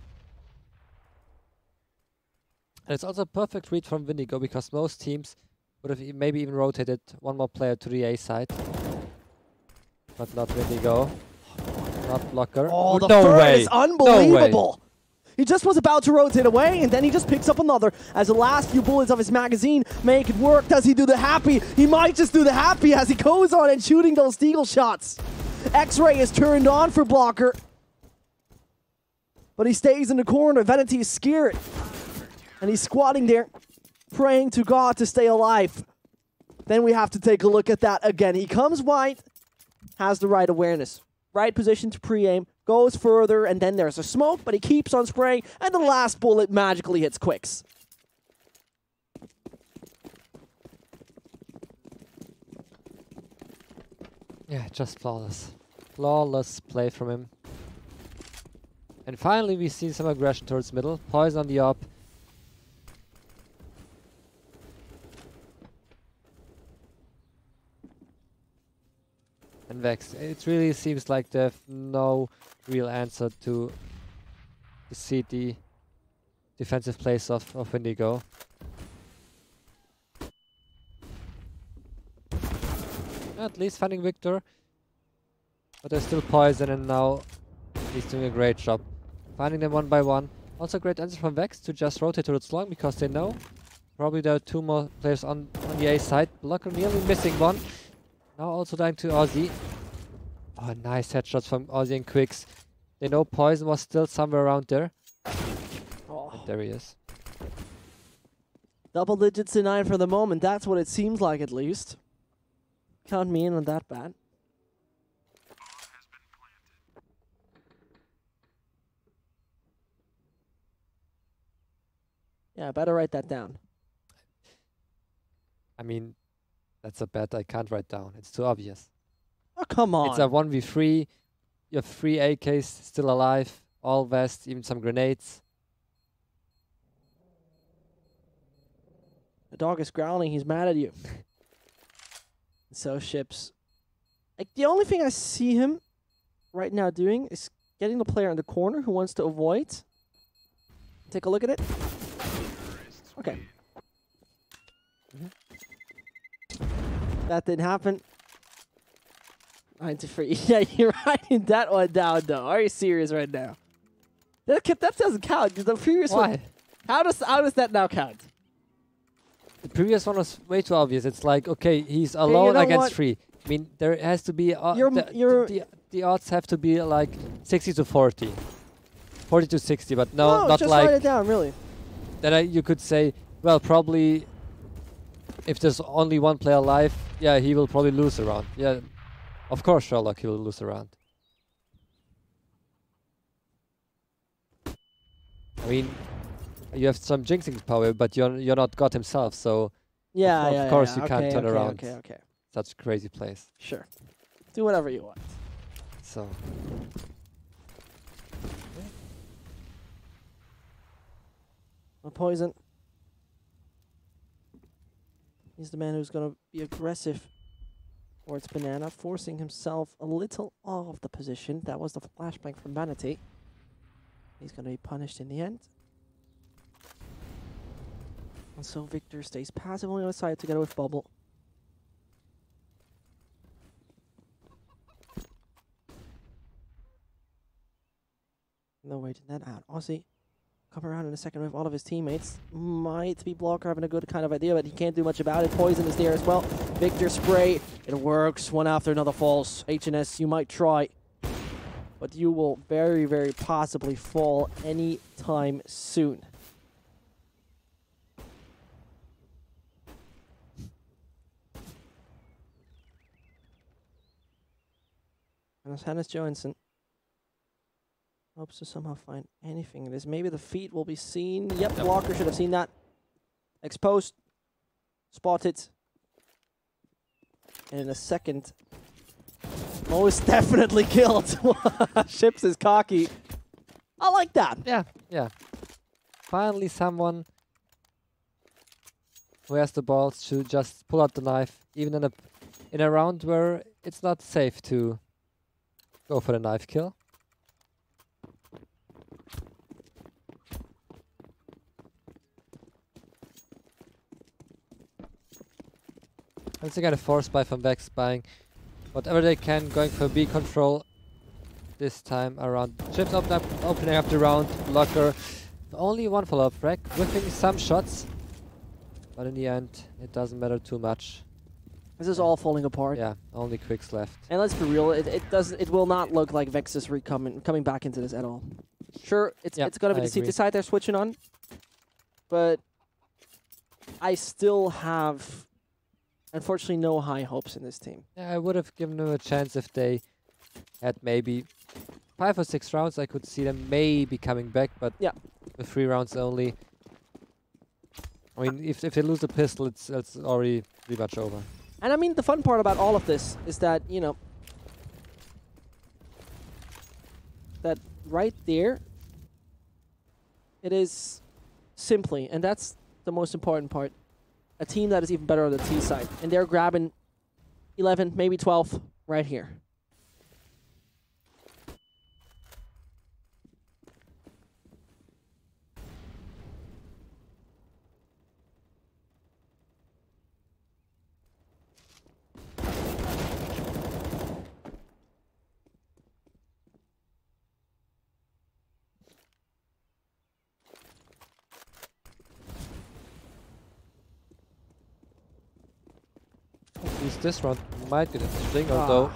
And it's also a perfect read from Windigo because most teams would have maybe even rotated one more player to the A side. But not Windigo. Not blocker. Oh, the no third way. is unbelievable. No way. He just was about to rotate away, and then he just picks up another as the last few bullets of his magazine make it work. Does he do the happy? He might just do the happy as he goes on and shooting those deagle shots. X-Ray is turned on for blocker, but he stays in the corner. Vanity is scared, and he's squatting there, praying to God to stay alive. Then we have to take a look at that again. He comes wide, has the right awareness, right position to pre-aim, goes further, and then there's a smoke, but he keeps on spraying, and the last bullet magically hits Quicks. Yeah, just flawless. Flawless play from him. And finally we see some aggression towards middle. Poison on the op. And Vexed. It really seems like they have no real answer to the CT defensive plays of Windigo. At least finding Victor. But there's still Poison, and now he's doing a great job. Finding them one by one. Also great answer from Vexed to just rotate towards long because they know probably there are two more players on the A side. Blocker nearly missing one. Now also dying to Aussie. Oh, nice headshots from Aussie and Quicks. They know Poison was still somewhere around there. Oh. And there he is. Double digits denied for the moment. That's what it seems like, at least. Count me in on that bad. Yeah, I better write that down. I mean, that's a bet I can't write down. It's too obvious. Oh, come on. It's a 1v3. You have 3 AKs still alive. All vests, even some grenades. The dog is growling. He's mad at you. So Ships. Like, the only thing I see him right now doing is getting the player in the corner who wants to avoid. Take a look at it. Okay. That didn't happen. 93. Yeah, you're writing that one down, though. Are you serious right now? That doesn't count. The previous one. How does that now count? The previous one was way too obvious. It's like, okay, he's alone against 3. I mean, there has to be the odds have to be like 60 to 40, 40 to 60, but no, not just like. Write it down, really. Then you could say, well, probably if there's only one player alive, yeah, he will probably lose a round. Yeah, of course, Sherlock, he will lose a round. I mean, you have some jinxing power, but you're not God himself, so yeah, of course you can't turn around such crazy plays. Sure, do whatever you want. So. Poison. He's the man who's going to be aggressive towards Banana, forcing himself a little off the position. That was the flashbang from Vanity. He's going to be punished in the end. And so Victor stays passively on the side together with Bubble. No waiting that out. Aussie come around in a second with all of his teammates. Might be Blocker having a good kind of idea, but he can't do much about it. Poison is there as well. Victor spray. It works. One after another falls. HNS, you might try, but you will very, very possibly fall any time soon. And it's Hannes Johansson. Hopes to somehow find anything. This maybe the feet will be seen. Yep, Blocker should have seen that. Exposed. Spotted. And in a second, most definitely killed. Ships is cocky. I like that. Yeah, yeah. Finally someone who has the balls to just pull out the knife, even in a round where it's not safe to go for the knife kill. Let's get a force buy from Vexed, buying whatever they can, going for B control this time around. Chips opening up the round, blocker. Only one follow-up frag, whiffing some shots, but in the end, it doesn't matter too much. This is all falling apart. Yeah, only quicks left. And let's be real, it will not look like Vex is coming back into this at all. Sure, it's gonna be the CT side they're switching on, but I still have, unfortunately, no high hopes in this team. Yeah, I would have given them a chance if they had maybe 5 or 6 rounds. I could see them maybe coming back, but yeah, with 3 rounds only. I mean, if they lose the pistol, it's already pretty much over. And I mean, the fun part about all of this is that, you know, that right there, it is simply, and that's the most important part, a team that is even better on the T side. And they're grabbing 11, maybe 12 right here. At least this round might get interesting, although...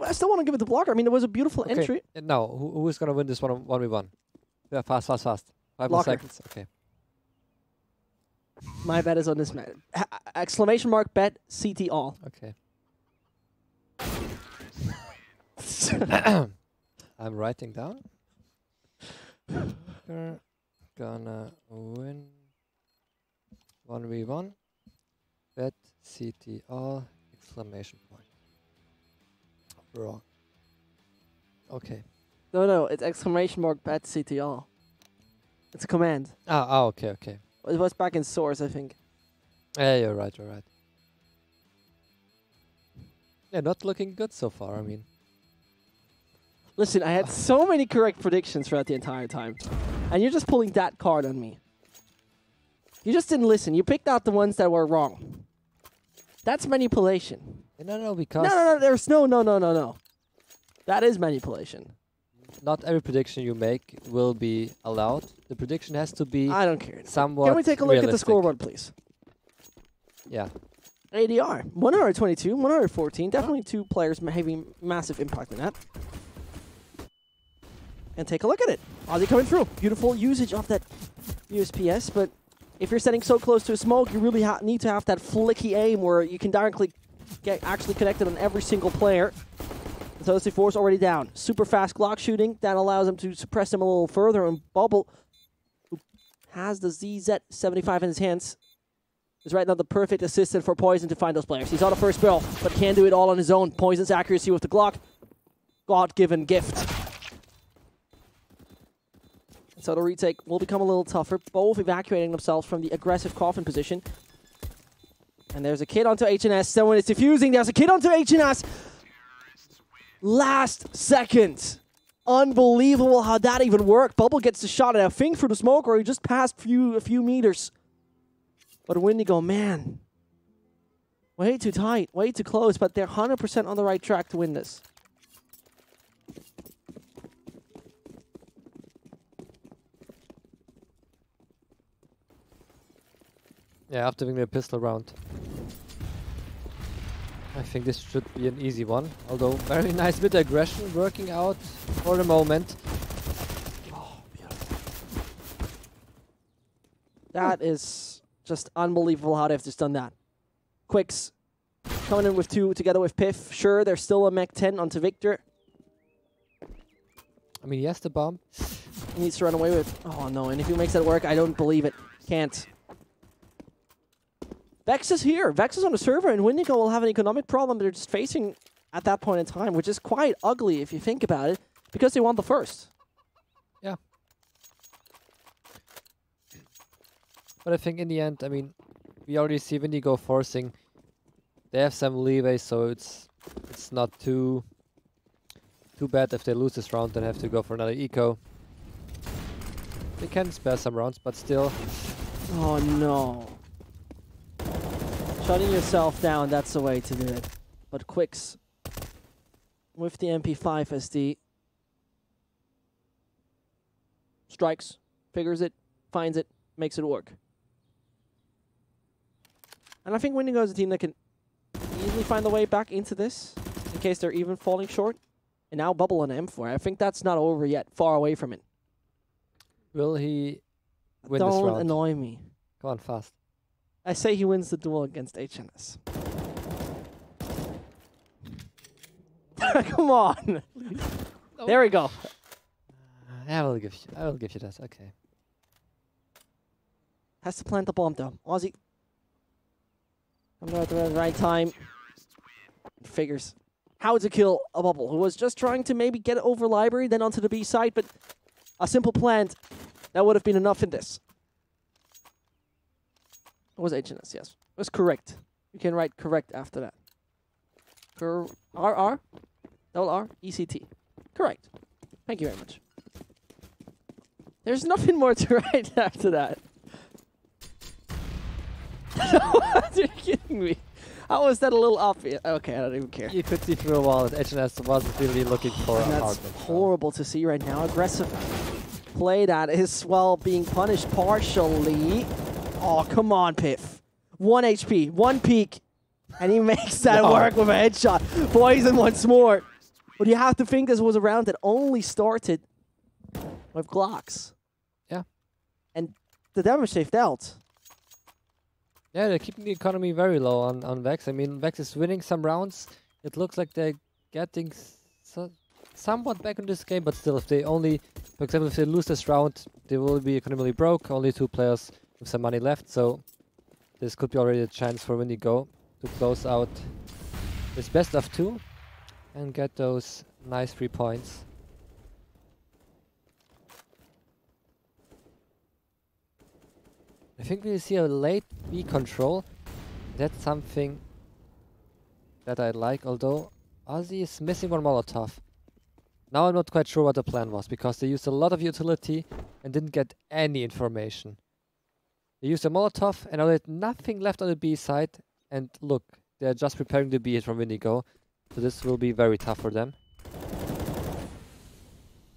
I still want to give it the blocker. I mean, it was a beautiful entry. Now, who is going to win this 1v1? Yeah, fast. 5 more seconds. Okay. My bet is on this man. Exclamation mark bet CT all. Okay. I'm writing down. We're gonna win 1v1. Bet CT all exclamation point. Wrong. Okay. No, it's exclamation mark bet CT all. It's a command. Okay. It was back in source, I think. Yeah, you're right. Yeah, not looking good so far, I mean. Listen, I had so many correct predictions throughout the entire time. And you're just pulling that card on me. You just didn't listen. You picked out the ones that were wrong. That's manipulation. No, because... No, there's no. That is manipulation. Not every prediction you make will be allowed. The prediction has to be... I don't care. Somewhat Can we take a look realistic. at the scoreboard, please? Yeah. ADR, 122, 114. Definitely 2 players having massive impact on that. And take a look at it. Ozzy coming through. Beautiful usage of that USPS, but if you're standing so close to a smoke, you really need to have that flicky aim where you can directly get actually connected on every single player. So the C4 is already down. Super fast Glock shooting. That allows him to suppress him a little further. And Bubble, who has the ZZ-75 in his hands, is right now the perfect assistant for Poison to find those players. He's on the first barrel, but can't do it all on his own. Poison's accuracy with the Glock. God-given gift. So the retake will become a little tougher. Both evacuating themselves from the aggressive coffin position. And there's a kid onto HNS. Someone is defusing. There's a kid onto HNS. Last second. Unbelievable how that even worked. Bubble gets the shot, and I think through the smoke, or he just passed a few meters. But Windigo, man. Way too tight, way too close, but they're 100% on the right track to win this. Yeah, after winning the pistol round. I think this should be an easy one. Although, very nice bit of aggression working out for the moment. Oh, beautiful. That is just unbelievable how they've just done that. Quicks coming in with 2 together with Piff. Sure, there's still a Mech 10 onto Victor. I mean, he has the bomb. He needs to run away with... Oh, no. And if he makes that work, I don't believe it. Can't. Vex is here. Vex is on the server, and Windigo will have an economic problem they're just facing at that point in time, which is quite ugly if you think about it, because they won the first. Yeah. But I think in the end, I mean, we already see Windigo forcing. They have some leeway, so it's not too bad if they lose this round and have to go for another eco. They can spare some rounds, but still, Oh no. Shutting yourself down, that's the way to do it. But Quicks with the MP5 SD strikes, figures it, finds it, makes it work. And I think Windigo is a team that can easily find the way back into this in case they're even falling short. And now Bubble on M4. I think that's not over yet, far away from it. Will he win this round? Don't annoy me. Come on, fast. I say he wins the duel against HNS. Come on. Oh. There we go. I will give you that. Okay. Has to plant the bomb though. Aussie. Coming out at the right time. Figures how to kill a Bubble who was just trying to maybe get over library, then onto the B side, but a simple plant that would have been enough in this. It was HNS, yes. It was correct. You can write correct after that. RR, double R, ECT. Correct. Thank you very much. There's nothing more to write after that. You're kidding me. How was that a little obvious? Okay, I don't even care. You could see through a wall that HNS wasn't really looking for And a that's hard horrible to see right now. Aggressive play that is, well, being punished partially. Oh, come on, Piff. 1 HP, 1 peak. And he makes that work with a headshot. Poison once more. But you have to think this was a round that only started with Glocks. Yeah. And the damage they've dealt. Yeah, they're keeping the economy very low on Vex. I mean, Vex is winning some rounds. It looks like they're getting somewhat back in this game, but still, if they only, for example, if they lose this round, they will be economically broke. Only 2 players with some money left, so this could be already a chance for Windigo to close out this best of 2 and get those nice 3 points. I think we see a late B control. That's something that I like, although Aussie is missing 1 Molotov. Now I'm not quite sure what the plan was, because they used a lot of utility and didn't get any information. They used a Molotov and now they had nothing left on the B side, and look, they're just preparing the B hit from Windigo, so this will be very tough for them.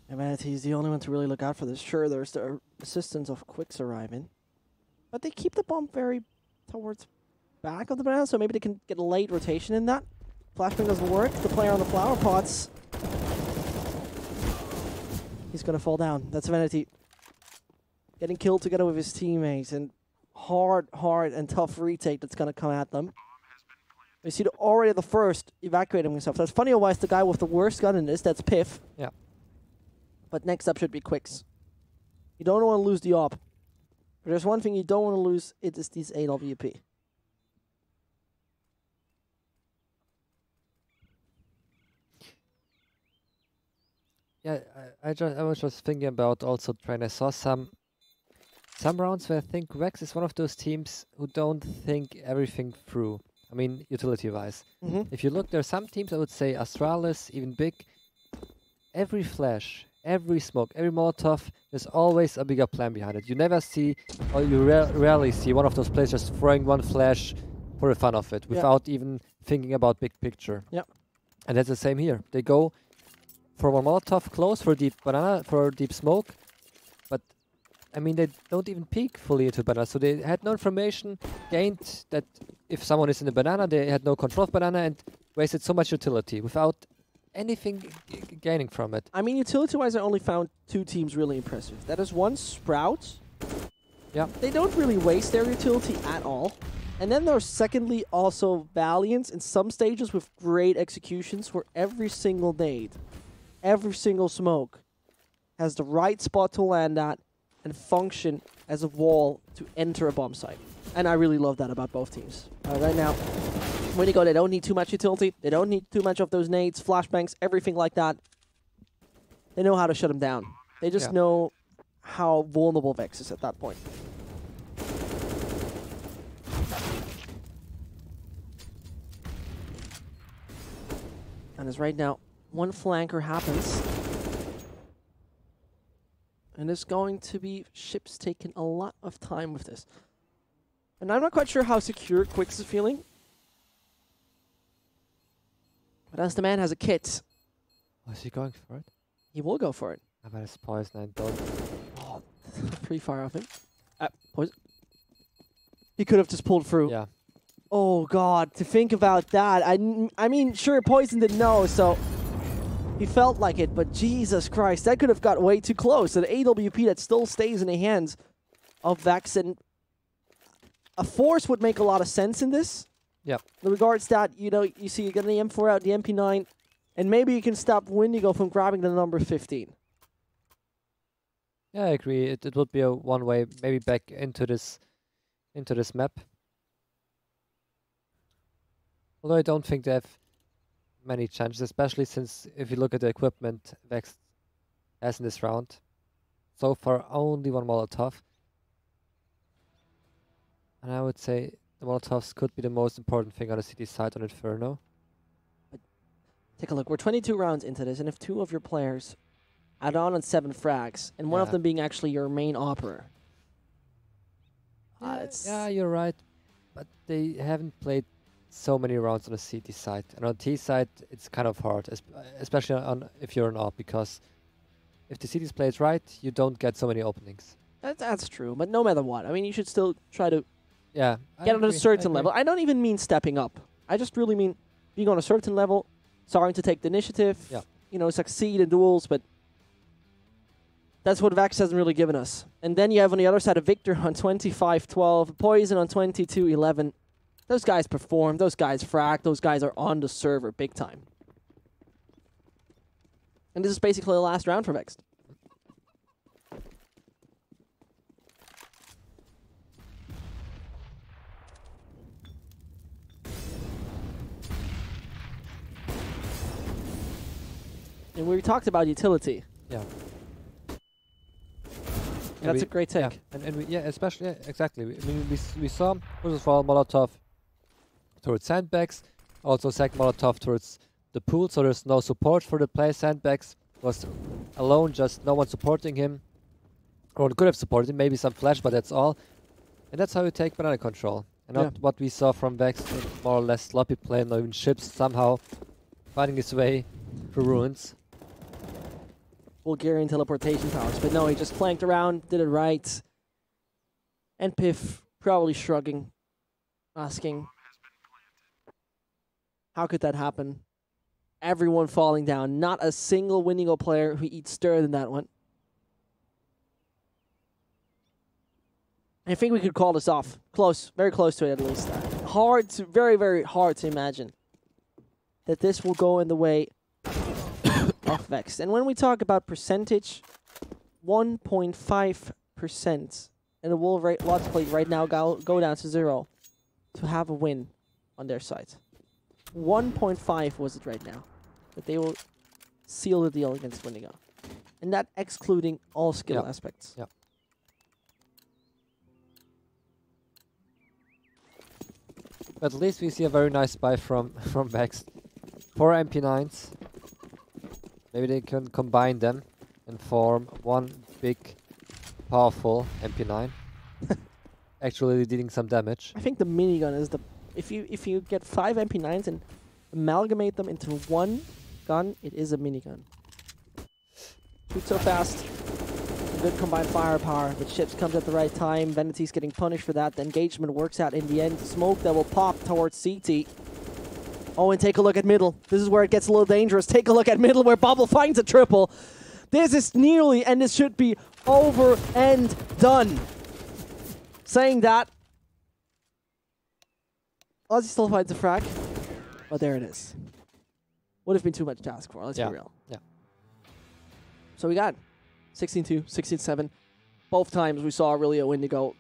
Humanity is the only one to really look out for this. Sure, there's the assistance of Quicks arriving. But they keep the bomb very towards back of the banana, so maybe they can get a late rotation in that. Flashbang doesn't work. The player on the flower pots. He's going to fall down. That's Vanity. Getting killed together with his teammates. And hard and tough retake that's going to come at them. We see already the first evacuating himself. That's funny why it's the guy with the worst gun in this. That's Piff. Yeah. But next up should be Quicks. You don't want to lose the op. But there's one thing you don't want to lose, it is these AWP. Yeah, I was just thinking about also trying. I saw some rounds where I think Vex is one of those teams who don't think everything through. I mean, utility-wise. If you look, there are some teams, I would say, Astralis, even Big, every flash, every smoke, every Molotov, there's always a bigger plan behind it. You never see, or you rarely see one of those players just throwing 1 flash for the fun of it, without even thinking about big picture. Yep. And that's the same here. They go for 1 Molotov close, for deep banana, for deep smoke, but I mean, they don't even peek fully into banana, so they had no information gained that if someone is in the banana, they had no control of banana and wasted so much utility without anything gaining from it. I mean, utility-wise, I only found 2 teams really impressive. That is one, Sprout. Yeah. They don't really waste their utility at all. And then there's secondly also Valiants in some stages with great executions where every single nade, every single smoke has the right spot to land at and function as a wall to enter a bomb site. And I really love that about both teams. Right now, Windigo, they don't need too much utility. They don't need too much of those nades, flashbangs, everything like that. They know how to shut them down. They just know how vulnerable Vex is at that point. And as right now, 1 flanker happens. And there's going to be ships taking a lot of time with this. And I'm not quite sure how secure Quicks is feeling. But as the man has a kit, Was he going for it? he will go for it. I bet it's poison. I don't. Oh, pretty far off him. Poison. He could have just pulled through. Yeah. Oh, God. To think about that. I mean, sure, Poison didn't know, so he felt like it. But Jesus Christ, that could have got way too close. An AWP that still stays in the hands of Vexed. And a force would make a lot of sense in this. Yeah. In regards that, you know, you see you get the M4 out, the MP9, and maybe you can stop Windigo from grabbing the number 15. Yeah, I agree. It would be a one way, maybe back into this map. Although I don't think they have many chances, especially since if you look at the equipment Vexed has in this round, so far only one Molotov. And I would say the Molotovs could be the most important thing on the city side on Inferno. But take a look. We're 22 rounds into this, and if 2 of your players add on 7 frags, and one of them being actually your main opera. Yeah, you're right. But they haven't played so many rounds on the CT side. And on T side, it's kind of hard, especially on if you're an op, because if the CT's plays right, you don't get so many openings. That's true, but no matter what, I mean, you should still try to get on a certain level. I don't even mean stepping up. I just really mean being on a certain level, starting to take the initiative, you know, succeed in duels, but that's what Vex hasn't really given us. And then you have on the other side a Victor on 25-12, Poison on 22-11. Those guys perform, those guys frack, those guys are on the server big time. And this is basically the last round for Vexed. And we talked about utility. Yeah. That's a great take. Yeah, and we, especially, exactly. I mean, we saw, first of all, Molotov towards sandbags, also second Molotov towards the pool, so there's no support for the player sandbags. Was alone, just no one supporting him. Or could have supported him, maybe some flash, but that's all. And that's how you take banana control. And not what we saw from Vex, more or less sloppy play, not even ships somehow finding his way through ruins. Bulgarian teleportation powers, but no, he just flanked around, did it right. And Piff probably shrugging, asking, how could that happen? Everyone falling down, not a single Windigo player who eats stirred in that one. I think we could call this off. Close, very close to it at least. Hard to, very, very hard to imagine that this will go in the way of Vex. And when we talk about percentage, 1.5%, and it will logically right now go down to 0 to have a win on their side. 1.5 was it right now that they will seal the deal against Windigo, and that excluding all skill aspects. Yeah. But at least we see a very nice buy from Vex. 4 MP9s. Maybe they can combine them and form one big, powerful MP9. Actually dealing some damage. I think the minigun is the... If you get 5 MP9s and amalgamate them into one gun, it is a minigun. Shoot so fast. Good combined firepower, but ships comes at the right time. Vanity's getting punished for that. The engagement works out in the end. Smoke that will pop towards CT. Oh, and take a look at middle. This is where it gets a little dangerous. Take a look at middle where Bubble finds a triple. This is nearly, and this should be over and done. Saying that, Ozzy still finds a frag, but there it is. Would have been too much to ask for, let's be real. Yeah. So we got 16-2, 16-7. Both times we saw really a Windigo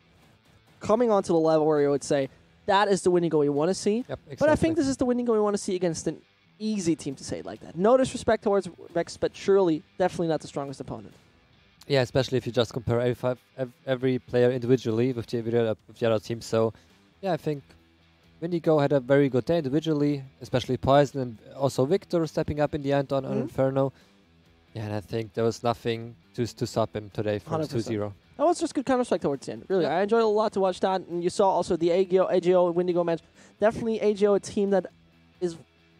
coming onto the level where you would say, that is the Windigo we want to see. Yep, exactly. But I think this is the Windigo we want to see against an easy team, to say it like that. No disrespect towards Vex, but surely definitely not the strongest opponent. Yeah, especially if you just compare every player individually with the other team. So, yeah, I think Windigo had a very good day individually, especially Poison and also Victor stepping up in the end on Inferno. Yeah, and I think there was nothing to stop him today from 100%. 2-0. That was just good Counter-Strike towards the end. Really, Yeah. I enjoyed a lot to watch that. And you saw also the AGO Windigo match. Definitely AGO, a team that is,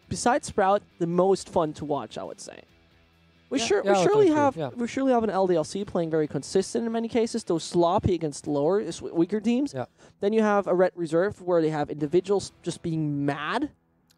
besides Sprout, the most fun to watch, I would say. We surely have an LDLC playing very consistent in many cases, though sloppy against weaker teams. Yeah. Then you have a RedReverse where they have individuals just being mad.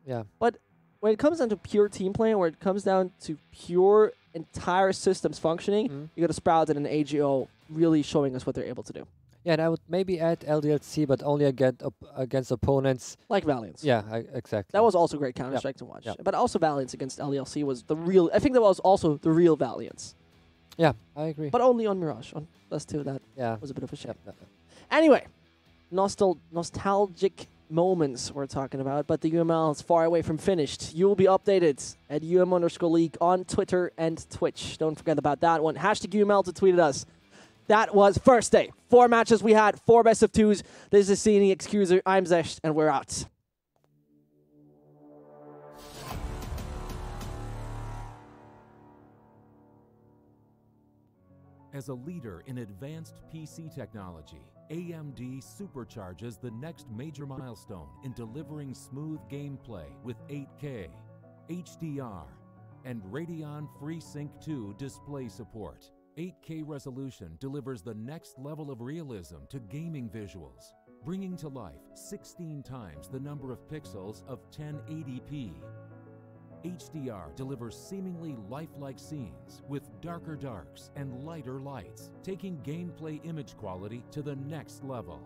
Yeah. But when it comes down to pure team play, where it comes down to pure entire systems functioning, you got a Sprout and an AGO really showing us what they're able to do. Yeah, and I would maybe add LDLC, but only against opponents. Like Valiance. Yeah, exactly. That was also great Counter-Strike to watch. Yep. But also Valiance against LDLC was the real... I think that was also the real Valiance. Yeah, I agree. But only on Mirage. On +2, that was a bit of a shame. Yep. Anyway, nostalgic moments we're talking about, but the UML is far away from finished. You will be updated at UM_League on Twitter and Twitch. Don't forget about that one. #UML to tweet at us. That was first day. 4 matches we had, 4 best of 2s. This is Cine Excuser. I'm Zesht, and we're out. As a leader in advanced PC technology, AMD supercharges the next major milestone in delivering smooth gameplay with 8K, HDR, and Radeon FreeSync 2 display support. 8K resolution delivers the next level of realism to gaming visuals, bringing to life 16 times the number of pixels of 1080p. HDR delivers seemingly lifelike scenes with darker darks and lighter lights, taking gameplay image quality to the next level.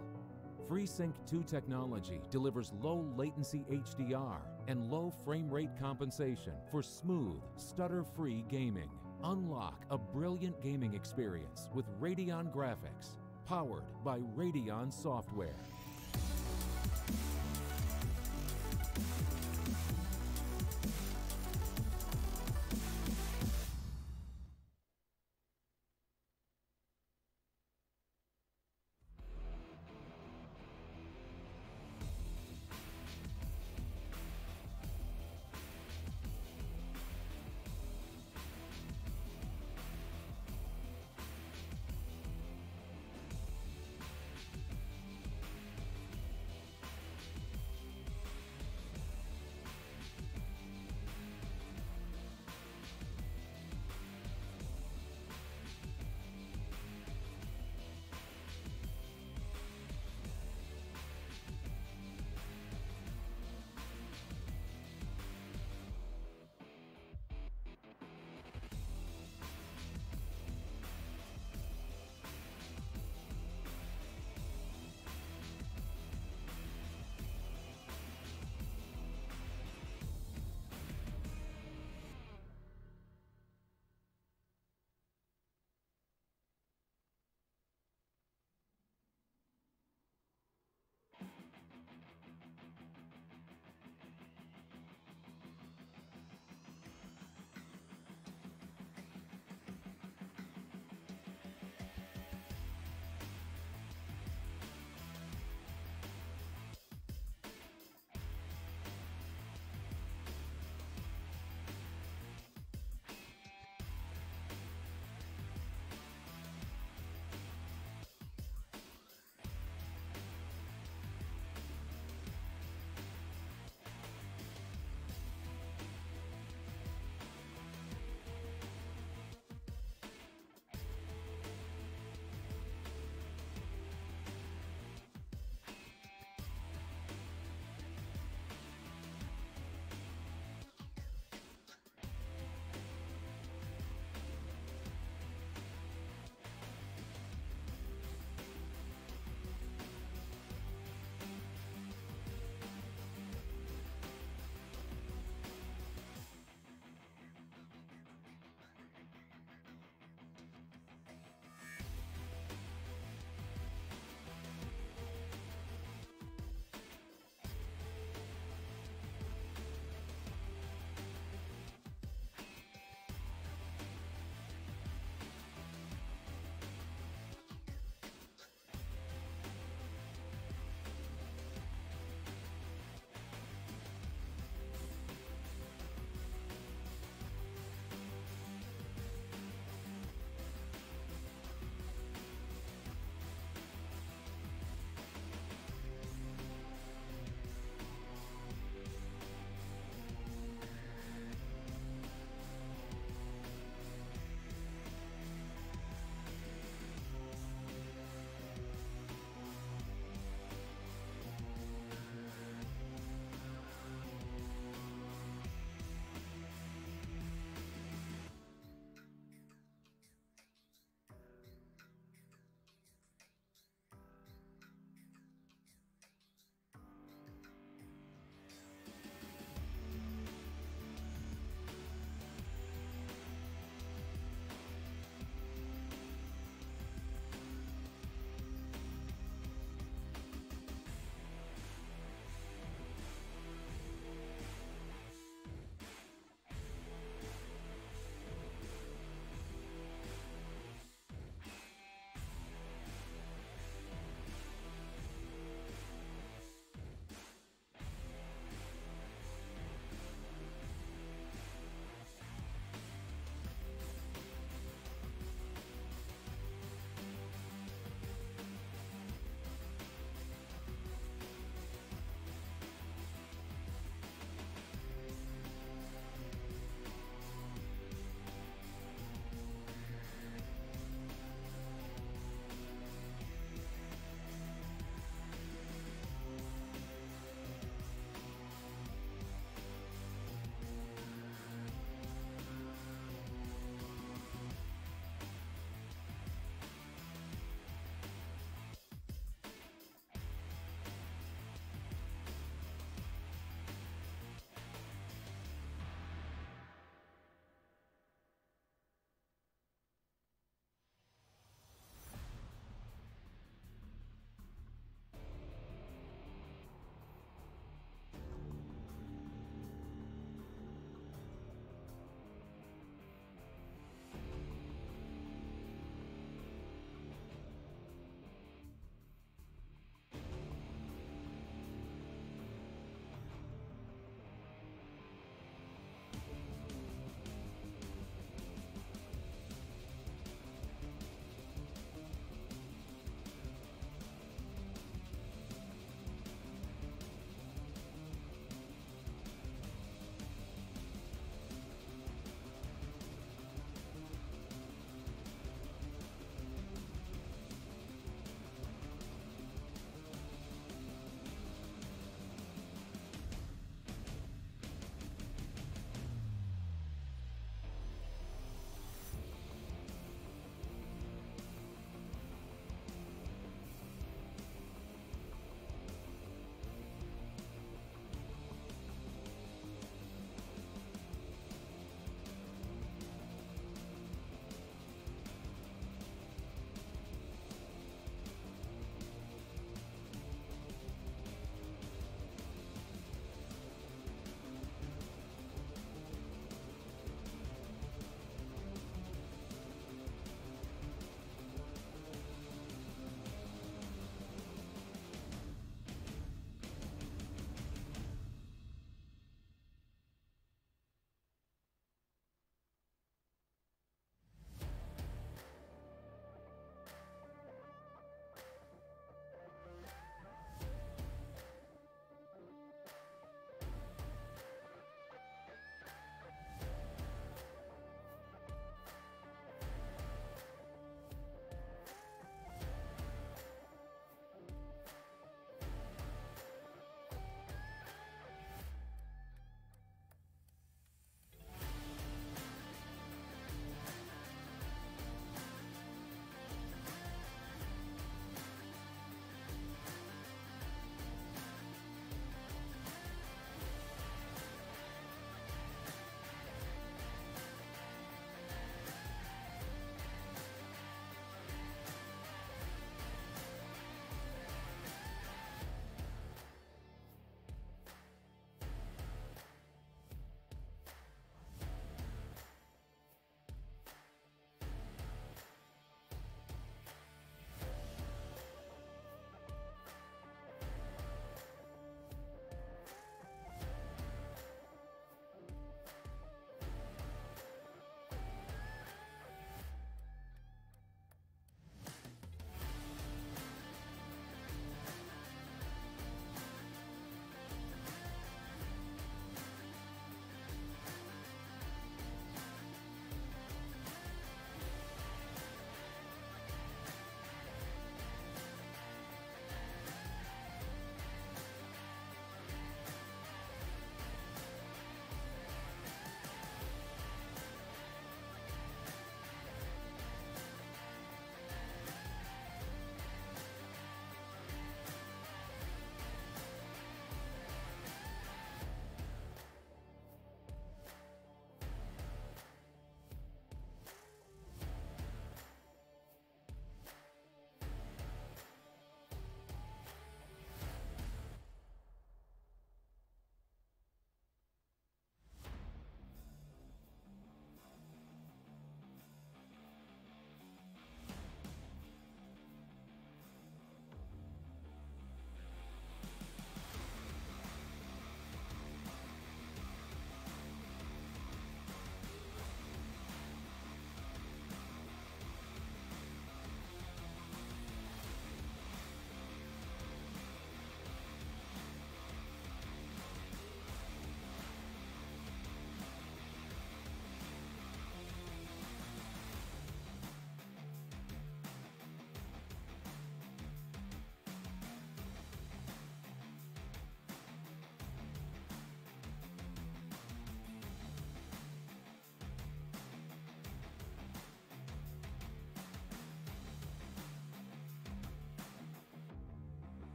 FreeSync 2 technology delivers low latency HDR and low frame rate compensation for smooth, stutter-free gaming. Unlock a brilliant gaming experience with Radeon graphics, powered by Radeon software.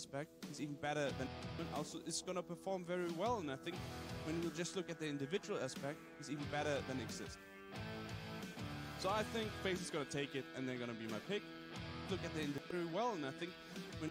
aspect is even better than also is going to perform very well, and I think when you just look at the individual aspect, it's even better than Exist. So I think FaZe is going to take it, and they're going to be my pick. Look at the individual well, and I think when